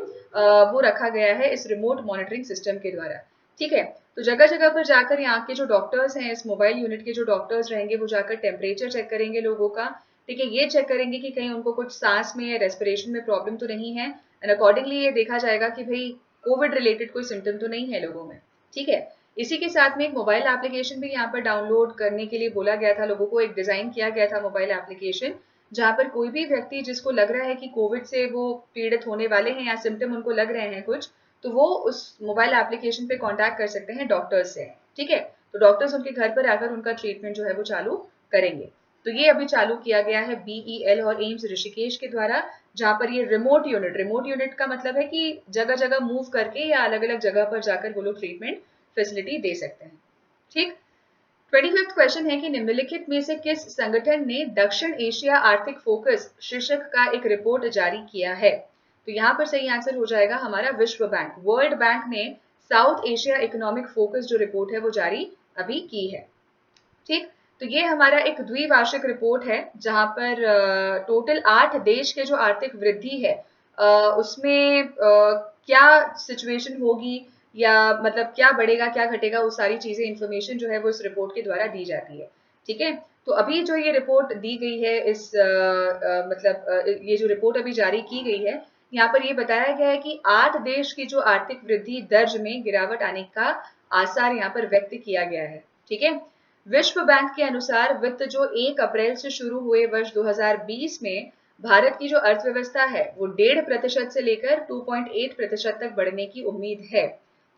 वो रखा गया है इस रिमोट मॉनिटरिंग सिस्टम के द्वारा। ठीक है, तो जगह जगह पर जाकर यहाँ के जो डॉक्टर्स हैं, इस मोबाइल यूनिट के जो डॉक्टर्स रहेंगे, वो जाकर टेम्परेचर चेक करेंगे लोगों का। ठीक है, ये चेक करेंगे कि कहीं उनको कुछ सांस में या रेस्पिरेशन में प्रॉब्लम तो नहीं है, एंड अकॉर्डिंगली ये देखा जाएगा कि भाई कोविड रिलेटेड कोई सिम्टम तो नहीं है लोगों में। ठीक है, इसी के साथ में एक मोबाइल एप्लीकेशन भी यहाँ पर डाउनलोड करने के लिए बोला गया था लोगों को, एक डिजाइन किया गया था मोबाइल एप्लीकेशन, जहाँ पर कोई भी व्यक्ति जिसको लग रहा है कि कोविड से वो पीड़ित होने वाले हैं या सिम्टम उनको लग रहे हैं कुछ, तो वो उस मोबाइल एप्लीकेशन पे कांटेक्ट कर सकते हैं डॉक्टर्स से, ठीक है। तो डॉक्टर्स उनके घर पर आकर उनका ट्रीटमेंट जो है वो चालू करेंगे। तो ये अभी चालू किया गया है BEL और एम्स ऋषिकेश के द्वारा, जहां पर ये रिमोट यूनिट का मतलब है कि जगह जगह मूव करके या अलग अलग जगह पर जाकर वो लोग ट्रीटमेंट फैसिलिटी दे सकते हैं, ठीक। 25th क्वेश्चन है कि निम्नलिखित में से किस संगठन ने दक्षिण एशिया आर्थिक फोकस शीर्षक का एक रिपोर्ट जारी किया है? तो यहाँ पर सही आंसर हो जाएगा हमारा विश्व बैंक। वर्ल्ड बैंक ने साउथ एशिया इकोनॉमिक फोकस जो रिपोर्ट है वो जारी अभी की है, ठीक। तो ये हमारा एक द्विवार्षिक रिपोर्ट है जहां पर टोटल 8 देश के जो आर्थिक वृद्धि है उसमें क्या सिचुएशन होगी या मतलब क्या बढ़ेगा क्या घटेगा, वो सारी चीजें इंफॉर्मेशन जो है वो इस रिपोर्ट के द्वारा दी जाती है, ठीक है। तो अभी जो ये रिपोर्ट दी गई है इस ये जो रिपोर्ट अभी जारी की गई है, यहाँ पर ये बताया गया है कि 8 देश की जो आर्थिक वृद्धि दर्ज में गिरावट आने का आसार यहाँ पर व्यक्त किया गया है, ठीक है। विश्व बैंक के अनुसार वित्त जो 1 अप्रैल से शुरू हुए वर्ष 2020 में भारत की जो अर्थव्यवस्था है वो 1.5% से लेकर 2.8% तक बढ़ने की उम्मीद है,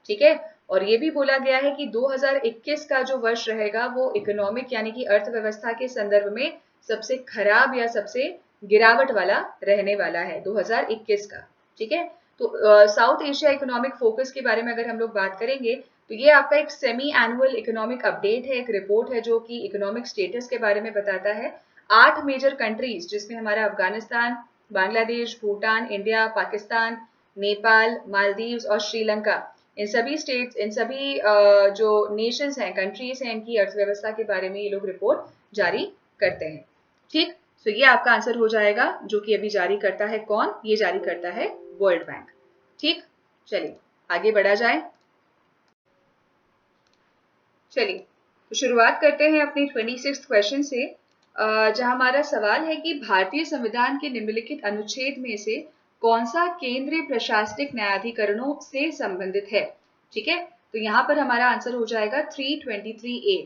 ठीक है। और ये भी बोला गया है कि 2021 का जो वर्ष रहेगा वो इकोनॉमिक यानी कि अर्थव्यवस्था के संदर्भ में सबसे खराब या सबसे गिरावट वाला रहने वाला है 2021 का, ठीक है। तो साउथ एशिया इकोनॉमिक फोकस के बारे में अगर हम लोग बात करेंगे तो ये आपका एक सेमी एनुअल इकोनॉमिक अपडेट है, एक रिपोर्ट है जो कि इकोनॉमिक स्टेटस के बारे में बताता है। 8 मेजर कंट्रीज जिसमें हमारा अफगानिस्तान, बांग्लादेश, भूटान, इंडिया, पाकिस्तान, नेपाल, मालदीव्स और श्रीलंका, इन सभी स्टेट्स, इन सभी जो नेशंस हैं, कंट्रीज हैं, इनकी अर्थव्यवस्था के बारे में ये लोग रिपोर्ट जारी करते हैं, ठीक। तो ये आपका आंसर हो जाएगा, जो कि अभी जारी करता है कौन? ये जारी करता है वर्ल्ड बैंक, ठीक। चलिए आगे बढ़ा जाए। चलिए तो शुरुआत करते हैं अपने 26th क्वेश्चन से, जहां हमारा सवाल है कि भारतीय संविधान के निम्नलिखित अनुच्छेद में से कौन सा केंद्रीय प्रशासनिक न्यायाधिकरणों से संबंधित है, ठीक है। तो यहाँ पर हमारा आंसर हो जाएगा 323A,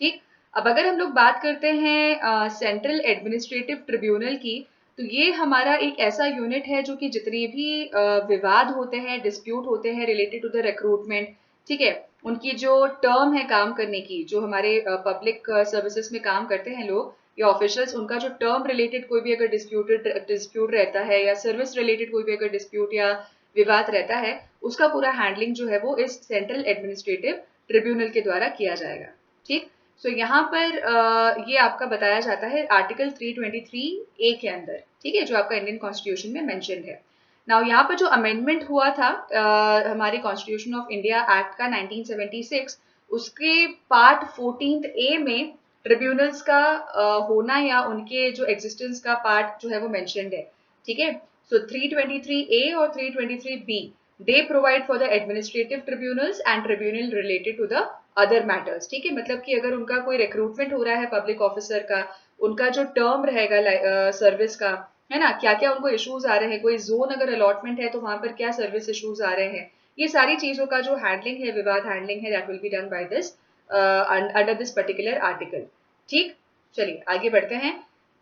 ठीक। अब अगर हम लोग बात करते हैं सेंट्रल एडमिनिस्ट्रेटिव ट्रिब्यूनल की, तो ये हमारा एक ऐसा यूनिट है जो कि जितने भी विवाद होते हैं, डिस्प्यूट होते हैं रिलेटेड टू द रिक्रूटमेंट, ठीक है, उनकी जो टर्म है काम करने की, जो हमारे पब्लिक सर्विसेज में काम करते हैं लोग या ऑफिशियल्स, उनका जो टर्म रिलेटेड कोई भी अगर डिस्प्यूट रहता है या सर्विस रिलेटेड कोई भी अगर डिस्प्यूट या विवाद रहता है, उसका पूरा हैंडलिंग जो है वो इस सेंट्रल एडमिनिस्ट्रेटिव ट्रिब्यूनल के द्वारा किया जाएगा, ठीक। सो यहाँ पर ये आपका बताया जाता है आर्टिकल 323A के अंदर, ठीक है, जो आपका इंडियन कॉन्स्टिट्यूशन में मेंशन्ड है। नाउ यहाँ पर जो अमेंडमेंट हुआ था हमारे कॉन्स्टिट्यूशन ऑफ इंडिया एक्ट का 1976, उसके पार्ट 14A में ट्रिब्यूनल्स का होना या उनके जो एग्जिस्टेंस का पार्ट जो है वो मेंशन्ड है, ठीक है। सो 323A और 323B they provide for the administrative tribunals and tribunal related to the other matters, ठीक है। मतलब कि अगर उनका कोई रिक्रूटमेंट हो रहा है पब्लिक ऑफिसर का, उनका जो टर्म रहेगा सर्विस का, है ना, क्या क्या उनको इश्यूज आ रहे हैं, कोई जोन अगर अलॉटमेंट है तो वहां पर क्या सर्विस इश्यूज आ रहे हैं, ये सारी चीजों का जो हैंडलिंग है, विवाद हैंडलिंग है, that will be done by this under this particular article, ठीक। चलिए आगे बढ़ते हैं।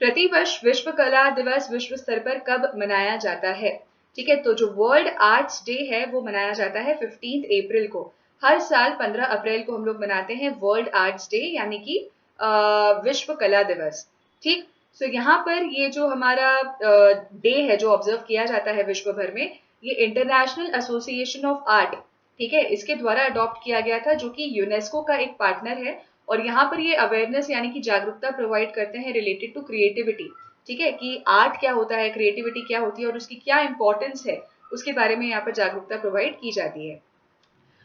प्रतिवर्ष विश्व कला दिवस विश्व स्तर पर कब मनाया जाता है, ठीक है। तो जो वर्ल्ड आर्ट्स डे है वो मनाया जाता है 15 अप्रैल को। हर साल 15 अप्रैल को हम लोग मनाते हैं वर्ल्ड आर्ट्स डे, यानी कि विश्व कला दिवस, ठीक। सो यहाँ पर ये जो हमारा डे है जो ऑब्जर्व किया जाता है विश्व भर में, ये इंटरनेशनल एसोसिएशन ऑफ आर्ट, ठीक है, इसके द्वारा अडॉप्ट किया गया था, जो कि यूनेस्को का एक पार्टनर है। और यहाँ पर ये अवेयरनेस यानी कि जागरूकता प्रोवाइड करते हैं रिलेटेड टू क्रिएटिविटी, ठीक है, कि आर्ट क्या होता है, क्रिएटिविटी क्या होती है और उसकी क्या इंपॉर्टेंस है, उसके बारे में यहाँ पर जागरूकता प्रोवाइड की जाती है।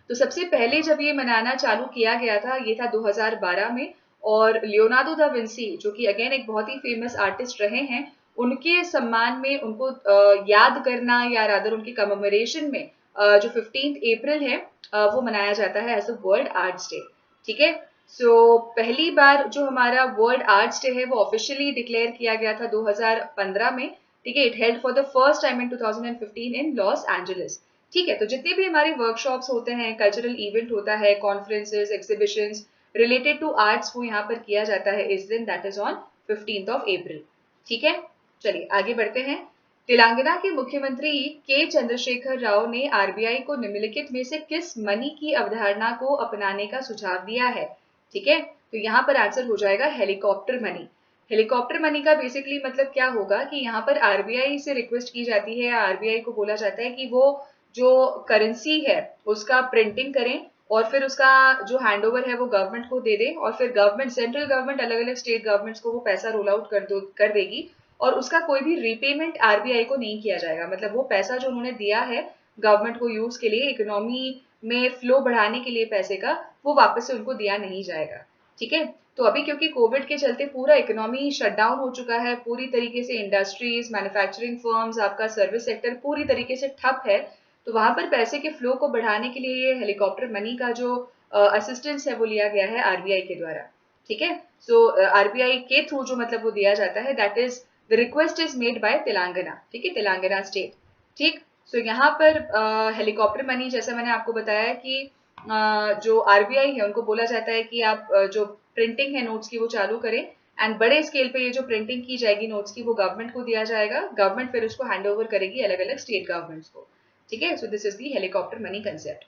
तो सबसे पहले जब ये मनाना चालू किया गया था ये था 2012 में, और लियोनार्डो दा विंसी जो कि अगेन एक बहुत ही फेमस आर्टिस्ट रहे हैं, उनके सम्मान में उनको याद करना या रादर उनके कमेमोरेशन में जो 15 अप्रैल है वो मनाया जाता है as a world arts day, ठीक है। सो पहली बार जो हमारा वर्ल्ड आर्ट्स डे है वो ऑफिशियली डिक्लेयर किया गया था 2015 में, ठीक है। It held for the first time in 2015 in Los Angeles, ठीक है, तो जितने भी हमारे वर्कशॉप्स होते हैं, कल्चरल इवेंट होता है, conferences, exhibitions related to arts, वो यहाँ पर किया जाता है इस दिन, that is on 15th of April. ठीक है, चलिए आगे बढ़ते हैं। तेलंगाना के मुख्यमंत्री के चंद्रशेखर राव ने आरबीआई को निम्नलिखित में से किस मनी की अवधारणा को अपनाने का सुझाव दिया है? ठीक है, तो यहाँ पर आंसर हो जाएगा हेलीकॉप्टर मनी। हेलीकॉप्टर मनी का बेसिकली मतलब क्या होगा कि यहाँ पर आरबीआई से रिक्वेस्ट की जाती है, आरबीआई को बोला जाता है कि वो जो करेंसी है उसका प्रिंटिंग करें और फिर उसका जो हैंडओवर है वो गवर्नमेंट को दे दे, और फिर गवर्नमेंट, सेंट्रल गवर्नमेंट अलग अलग स्टेट गवर्नमेंट्स को वो पैसा रोल आउट कर देगी, और उसका कोई भी रीपेमेंट आरबीआई को नहीं किया जाएगा। मतलब वो पैसा जो उन्होंने दिया है गवर्नमेंट को यूज के लिए, इकोनॉमी में फ्लो बढ़ाने के लिए पैसे का, वो वापस से उनको दिया नहीं जाएगा। ठीक है, तो अभी क्योंकि कोविड के चलते पूरा इकोनॉमी शटडाउन हो चुका है, पूरी तरीके से इंडस्ट्रीज, मैन्युफैक्चरिंग फर्म्स, आपका सर्विस सेक्टर पूरी तरीके से ठप है, तो वहां पर पैसे के फ्लो को बढ़ाने के लिए ये हेलीकॉप्टर मनी का जो असिस्टेंस है वो लिया गया है आरबीआई के द्वारा। ठीक है, सो आरबीआई के थ्रू जो मतलब वो दिया जाता है, that is the request is made by Telangana. ठीक है, तेलंगाना स्टेट। ठीक, सो यहाँ पर हेलीकॉप्टर मनी, जैसा मैंने आपको बताया कि जो आरबीआई है उनको बोला जाता है कि आप जो प्रिंटिंग है नोट्स की वो चालू करें, एंड बड़े स्केल पे ये जो प्रिंटिंग की जाएगी नोट्स की वो गवर्नमेंट को दिया जाएगा, गवर्नमेंट फिर उसको हैंड ओवर करेगी अलग अलग स्टेट गवर्नमेंट्स को। ठीक है, so this is the helicopter money concept.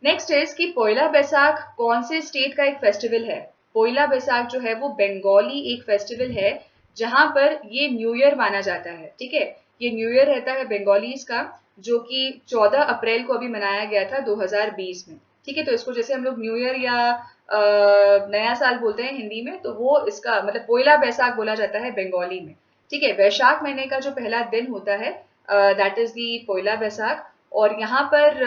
Next is कि पोइला बैसाख कौन से स्टेट का एक फेस्टिवल है? पोइला बैसाख जो है वो बंगाली एक फेस्टिवल है, जहां पर ये न्यू ईयर माना जाता है। ठीक है, ये न्यू ईयर रहता है बंगालीज का, जो कि 14 अप्रैल को अभी मनाया गया था 2020 में। ठीक है, तो इसको जैसे हम लोग न्यू ईयर या नया साल बोलते हैं हिंदी में, तो वो इसका मतलब पोइला बैसाख बोला जाता है बंगाली में। ठीक है, वैशाख महीने का जो पहला दिन होता है, दैट इज दी पोइला बैसाख। और यहाँ पर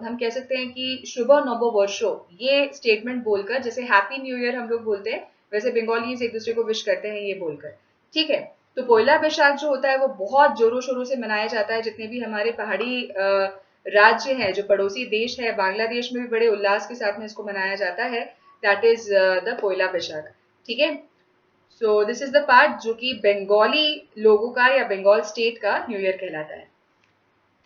हम कह सकते हैं कि शुभ नव वर्षो, ये स्टेटमेंट बोलकर, जैसे हैप्पी न्यू ईयर हम लोग बोलते हैं, वैसे बंगालीज एक दूसरे को विश करते हैं ये बोलकर। ठीक है, तो पोइला बैसाख जो होता है वो बहुत जोरों शोरों से मनाया जाता है। जितने भी हमारे पहाड़ी राज्य हैं, जो पड़ोसी देश है, बांग्लादेश में भी बड़े उल्लास के साथ में इसको मनाया जाता है, दैट इज द पोइला बैसाख। ठीक है, so this is the part जो कि बंगाली लोगों का या बंगाल स्टेट का न्यू ईयर कहलाता है।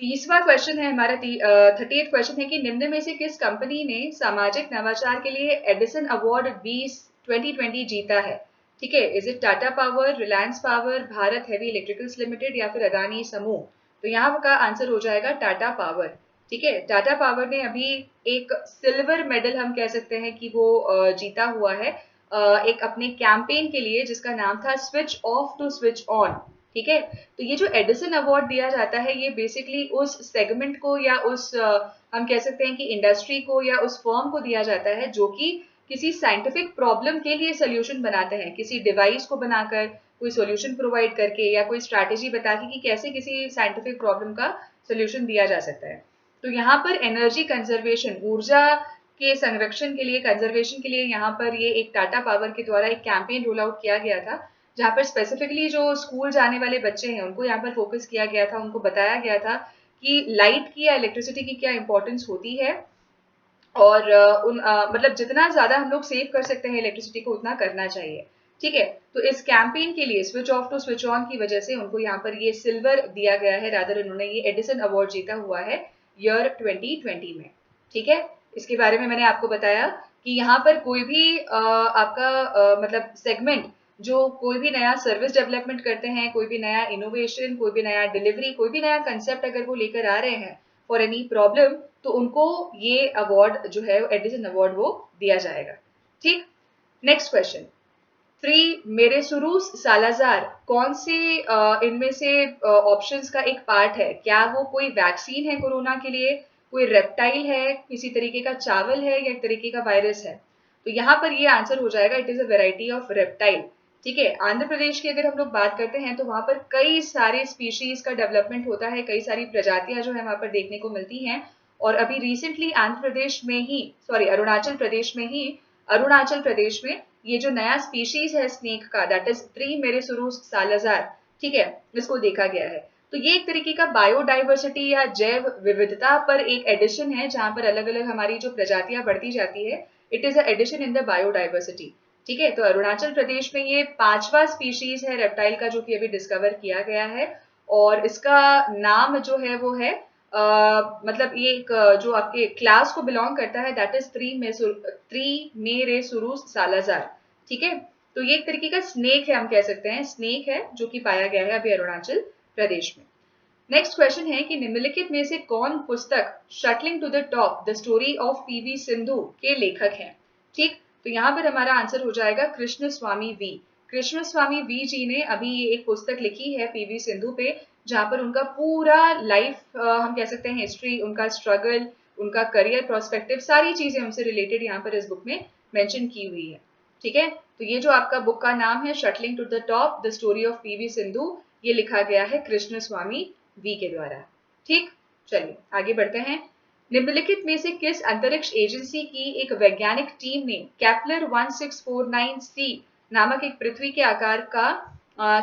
तीसवा क्वेश्चन है हमारा, 38th क्वेश्चन है कि निम्न में से किस कंपनी ने सामाजिक नवाचार के लिए एडिसन अवार्ड 2020 जीता है? ठीक है, is it Tata power, Reliance power, Bharat heavy electricals limited या फिर अदानी समूह? तो यहाँ का आंसर हो जाएगा टाटा पावर। ठीक है, टाटा पावर ने अभी एक सिल्वर मेडल हम कह सकते हैं कि वो जीता हुआ है, एक अपने कैंपेन के लिए जिसका नाम था switch off to switch on. ठीक है, तो ये जो एडिसन अवार्ड दिया जाता है ये बेसिकली उस सेगमेंट को या उस हम कह सकते हैं कि इंडस्ट्री को या उस फर्म को दिया जाता है जो कि किसी साइंटिफिक प्रॉब्लम के लिए सोल्यूशन बनाते हैं, किसी डिवाइस को बनाकर, कोई सोल्यूशन प्रोवाइड करके या कोई स्ट्रैटेजी बता के कि कैसे किसी साइंटिफिक प्रॉब्लम का सोल्यूशन दिया जा सकता है। तो यहाँ पर एनर्जी कंजर्वेशन, ऊर्जा के संरक्षण के लिए, कंजर्वेशन के लिए यहाँ पर ये एक टाटा पावर के द्वारा एक कैंपेन रोल आउट किया गया था, जहाँ पर स्पेसिफिकली जो स्कूल जाने वाले बच्चे हैं उनको यहाँ पर फोकस किया गया था, उनको बताया गया था कि लाइट की या इलेक्ट्रिसिटी की क्या इंपॉर्टेंस होती है, और मतलब जितना ज्यादा हम लोग सेव कर सकते हैं इलेक्ट्रिसिटी को उतना करना चाहिए। ठीक है, तो इस कैंपेन के लिए switch off to switch on की वजह से उनको यहाँ पर ये सिल्वर दिया गया है, रादर उन्होंने ये एडिसन अवार्ड जीता हुआ है ईयर 2020 में। ठीक है, इसके बारे में मैंने आपको बताया कि यहाँ पर कोई भी आपका मतलब सेगमेंट जो कोई भी नया सर्विस डेवलपमेंट करते हैं, कोई भी नया इनोवेशन, कोई भी नया डिलीवरी, कोई भी नया कंसेप्ट अगर वो लेकर आ रहे हैं फॉर एनी प्रॉब्लम, तो उनको ये अवार्ड जो है एडिसन अवार्ड वो दिया जाएगा। ठीक, नेक्स्ट क्वेश्चन, फ्री मेरे सुरूस सालाजार कौन से इनमें से ऑप्शंस का एक पार्ट है? क्या वो कोई वैक्सीन है कोरोना के लिए, कोई रेप्टाइल है, किसी तरीके का चावल है, या एक तरीके का वायरस है? तो यहाँ पर ये आंसर हो जाएगा, it is a variety of reptile. ठीक है, आंध्र प्रदेश की अगर हम लोग बात करते हैं तो वहां पर कई सारे स्पीशीज का डेवलपमेंट होता है, कई सारी प्रजातियां जो है वहां पर देखने को मिलती हैं। और अभी रिसेंटली आंध्र प्रदेश में ही, सॉरी अरुणाचल प्रदेश में ही, अरुणाचल प्रदेश में ये जो नया स्पीशीज है स्नेक का, दैट इज ट्री मेरेसुरुस सालाजार, ठीक है, इसको देखा गया है। तो ये एक तरीके का बायोडाइवर्सिटी या जैव विविधता पर एक एडिशन है, जहां पर अलग अलग हमारी जो प्रजातियां बढ़ती जाती है, it is a addition in the biodiversity. ठीक है, तो अरुणाचल प्रदेश में ये 5वां स्पीशीज है रेप्टाइल का जो कि अभी डिस्कवर किया गया है, और इसका नाम जो है वो है मतलब ये एक जो आपके क्लास को बिलोंग करता है, दैट इज थ्री मेरे सुरूस सालाजार। ठीक है, तो ये एक तरीके का स्नेक है, हम कह सकते हैं स्नेक है, जो कि पाया गया है अभी अरुणाचल प्रदेश में। नेक्स्ट क्वेश्चन है कि निम्नलिखित में से कौन पुस्तक shuttling to the top the story of PV Sindhu के लेखक हैं? ठीक, तो यहाँ पर हमारा आंसर हो जाएगा Krishnaswamy V. Krishnaswamy V ji ने अभी ये एक पुस्तक लिखी है पीवी सिंधु पे, जहाँ पर उनका पूरा लाइफ, हम कह सकते हैं हिस्ट्री, उनका स्ट्रगल, उनका करियर प्रोस्पेक्टिव, सारी चीजें हमसे रिलेटेड यहाँ पर इस बुक में मेंशन की हुई है। ठीक है, तो ये जो आपका बुक का नाम है shuttling to the top the story of PV Sindhu, ये लिखा गया है कृष्ण स्वामी वी के द्वारा। ठीक, चलिए आगे बढ़ते हैं। निम्नलिखित में से किस अंतरिक्ष एजेंसी की एक वैज्ञानिक टीम ने केपलर 1649c नामक एक पृथ्वी के आकार का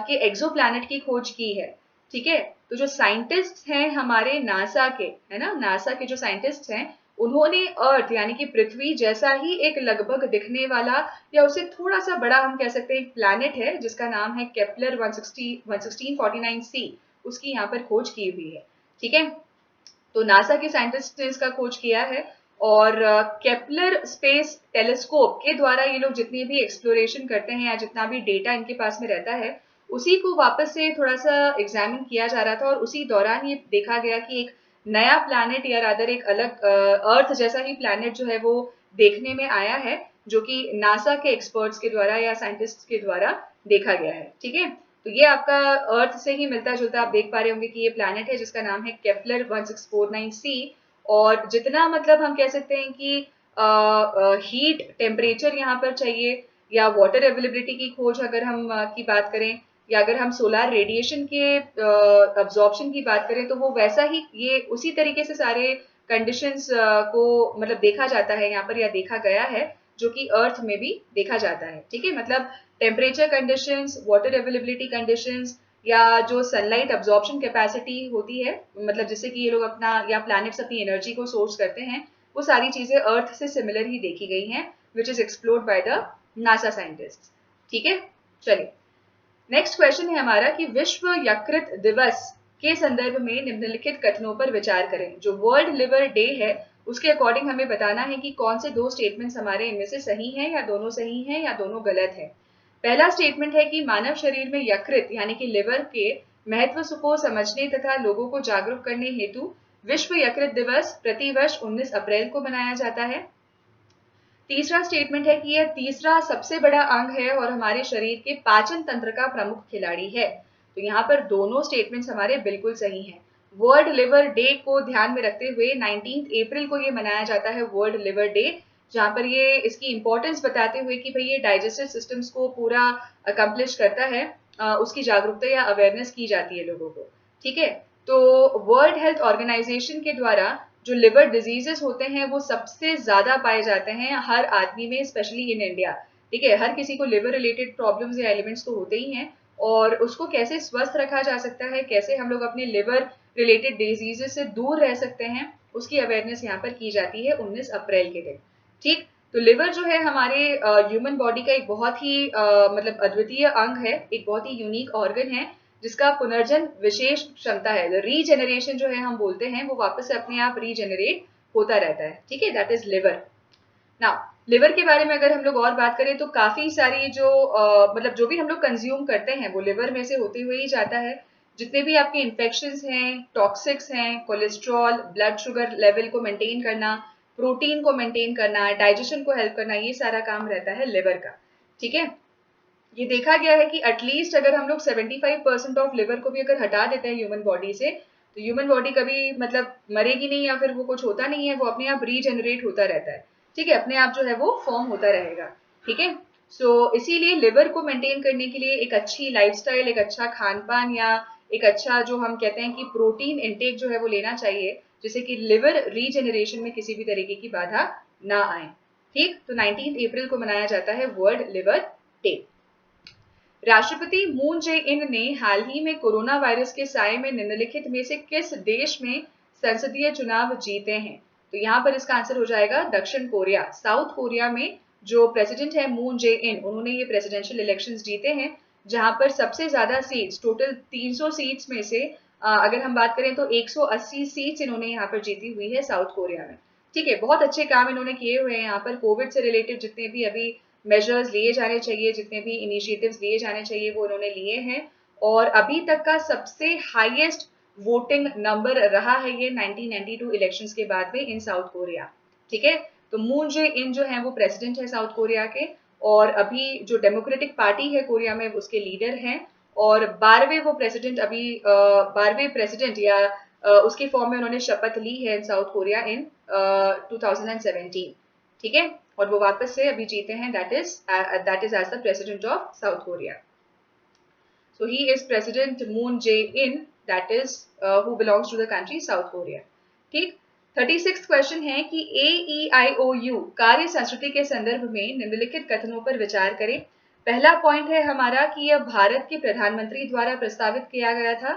के एक्सोप्लैनेट की खोज की है? ठीक है, तो जो साइंटिस्ट हैं हमारे नासा के, है ना, नासा के जो साइंटिस्ट हैं, उन्होंने अर्थ यानी कि पृथ्वी जैसा ही एक लगभग दिखने वाला या उससे थोड़ा सा बड़ा, हम कह सकते हैं, एक प्लैनेट है जिसका नाम है केपलर 1649c, उसकी यहाँ पर खोज की हुई है। ठीक है, तो नासा के साइंटिस्ट ने इसका खोज किया है, और केपलर स्पेस टेलीस्कोप के द्वारा ये लोग जितनी भी एक्सप्लोरेशन करते हैं या जितना भी डेटा इनके पास में रहता है, उसी को वापस से थोड़ा सा एग्जामिन किया जा रहा था, और उसी दौरान ये देखा गया कि एक नया प्लैनेट या रादर एक अलग अर्थ जैसा ही प्लैनेट जो है वो देखने में आया है, जो कि नासा के एक्सपर्ट्स के द्वारा या साइंटिस्ट के द्वारा देखा गया है। ठीक है, तो ये आपका अर्थ से ही मिलता जुलता, आप देख पा रहे होंगे कि ये प्लैनेट है जिसका नाम है केपलर 1649c, और जितना मतलब हम कह सकते हैं कि हीट टेम्परेचर यहाँ पर चाहिए, या वाटर अवेलेबिलिटी की खोज अगर हम की बात करें, या अगर हम सोलार रेडिएशन के अब्जॉर्प्शन की बात करें, तो वो वैसा ही, ये उसी तरीके से सारे कंडीशंस को मतलब देखा जाता है यहाँ पर, या देखा गया है, जो कि अर्थ में भी देखा जाता है। ठीक है, मतलब temperature conditions, water availability conditions, या जो सनलाइट अब्जॉर्प्शन कैपेसिटी होती है, मतलब जिससे कि ये लोग अपना या प्लैनेट्स अपनी एनर्जी को सोर्स करते हैं, वो सारी चीजें अर्थ से सिमिलर ही देखी गई हैं, which is explored by the NASA scientist. ठीक है, चलिए नेक्स्ट क्वेश्चन है हमारा कि विश्व यकृत दिवस के संदर्भ में निम्नलिखित कथनों पर विचार करें। जो वर्ल्ड लिवर डे है उसके अकॉर्डिंग हमें बताना है कि कौन से दो स्टेटमेंट्स हमारे इनमें से सही हैं, या दोनों सही हैं, या दोनों गलत है। पहला स्टेटमेंट है कि मानव शरीर में यकृत यानी कि लिवर के महत्व को समझने तथा लोगों को जागरूक करने हेतु विश्व यकृत दिवस प्रतिवर्ष 19 अप्रैल को मनाया जाता है। तीसरा स्टेटमेंट है कि यह तीसरा सबसे बड़ा अंग है और हमारे शरीर के पाचन तंत्र का प्रमुख खिलाड़ी है। तो यहाँ पर दोनों स्टेटमेंट्स हमारे बिल्कुल सही हैं। वर्ल्ड लिवर डे को ध्यान में रखते हुए 19 अप्रैल को ये मनाया जाता है वर्ल्ड लिवर डे, जहाँ पर ये इसकी इंपॉर्टेंस बताते हुए कि भाई ये डाइजेस्टिव सिस्टम्स को पूरा अकम्प्लिश करता है, उसकी जागरूकता या अवेयरनेस की जाती है लोगों को। ठीक है, तो वर्ल्ड हेल्थ ऑर्गेनाइजेशन के द्वारा जो लिवर डिजीजेस होते हैं वो सबसे ज्यादा पाए जाते हैं हर आदमी में, स्पेशली इन इंडिया। ठीक है, हर किसी को लिवर रिलेटेड प्रॉब्लम्स या एलिमेंट्स तो होते ही हैं, और उसको कैसे स्वस्थ रखा जा सकता है, कैसे हम लोग अपने लिवर रिलेटेड डिजीजेस से दूर रह सकते हैं, उसकी अवेयरनेस यहाँ पर की जाती है 19 अप्रैल के दिन। ठीक, तो लिवर जो है हमारे ह्यूमन बॉडी का एक बहुत ही मतलब अद्वितीय अंग है, एक बहुत ही यूनिक ऑर्गन है, जिसका पुनर्जन विशेष क्षमता है। रीजेनरेशन जो है हम बोलते हैं, वो वापस से अपने आप रीजेनरेट होता रहता है। ठीक है, that is liver. Now liver के बारे में अगर हम लोग और बात करें तो काफी सारी जो मतलब जो भी हम लोग कंज्यूम करते हैं वो लिवर में से होते हुए ही जाता है। जितने भी आपके इन्फेक्शंस हैं, टॉक्सिक्स हैं, कोलेस्ट्रॉल, ब्लड शुगर लेवल को मेंटेन करना, प्रोटीन को मेंटेन करना, डाइजेशन को हेल्प करना, ये सारा काम रहता है लिवर का। ठीक है, ये देखा गया है कि एटलीस्ट अगर हम लोग 75% ऑफ लिवर को भी अगर हटा देते हैं ह्यूमन बॉडी से, तो ह्यूमन बॉडी कभी मतलब मरेगी नहीं, या फिर वो कुछ होता नहीं है, वो अपने आप रीजेनरेट होता रहता है। ठीक है, अपने आप जो है वो फॉर्म होता रहेगा। ठीक है, सो इसीलिए लिवर को मेंटेन करने के लिए एक अच्छी लाइफस्टाइल, एक अच्छा खान पान, या एक अच्छा जो हम कहते हैं कि प्रोटीन इंटेक जो है वो लेना चाहिए, जिससे कि लिवर रीजेनरेशन में किसी भी तरीके की बाधा ना आए। ठीक, तो 19 अप्रैल को मनाया जाता है वर्ल्ड लिवर डे। राष्ट्रपति मून जे इन ने हाल ही में कोरोना वायरस के साए में निम्नलिखित में से किस देश में संसदीय चुनाव जीते हैं? तो यहाँ पर इसका आंसर हो जाएगा दक्षिण कोरिया। साउथ कोरिया में जो प्रेसिडेंट है मून जे इन, उन्होंने ये प्रेसिडेंशियल इलेक्शंस जीते हैं, जहां पर सबसे ज्यादा सीट्स, टोटल 300 सीट्स में से अगर हम बात करें तो 180 सीट्स इन्होंने यहाँ पर जीती हुई है साउथ कोरिया में। ठीक है, बहुत अच्छे काम इन्होंने किए हुए हैं यहाँ पर। कोविड से रिलेटेड जितने भी अभी मेजर्स लिए जाने चाहिए, जितने भी इनिशिएटिव्स लिए जाने चाहिए, वो उन्होंने लिए हैं। और अभी तक का सबसे हाईएस्ट वोटिंग नंबर रहा है ये 1992 इलेक्शंस के बाद में इन साउथ कोरिया। ठीक है, तो मून जे इन जो है वो प्रेसिडेंट है साउथ कोरिया के, और अभी जो डेमोक्रेटिक पार्टी है कोरिया में उसके लीडर हैं। और 12वें वो प्रेसिडेंट अभी 12वें प्रेसिडेंट या उसके फॉर्म में उन्होंने शपथ ली है साउथ कोरिया इन 2017। ठीक है, और वो वापस से अभी जीते हैं, that is as the president of South Korea. So he is President Moon Jae-in, that is who belongs to the country South Korea. ठीक, 36th क्वेश्चन है कि AEIOU कार्य संस्कृति के संदर्भ में निम्नलिखित कथनों पर विचार करें। पहला पॉइंट है हमारा कि यह भारत के प्रधानमंत्री द्वारा प्रस्तावित किया गया था।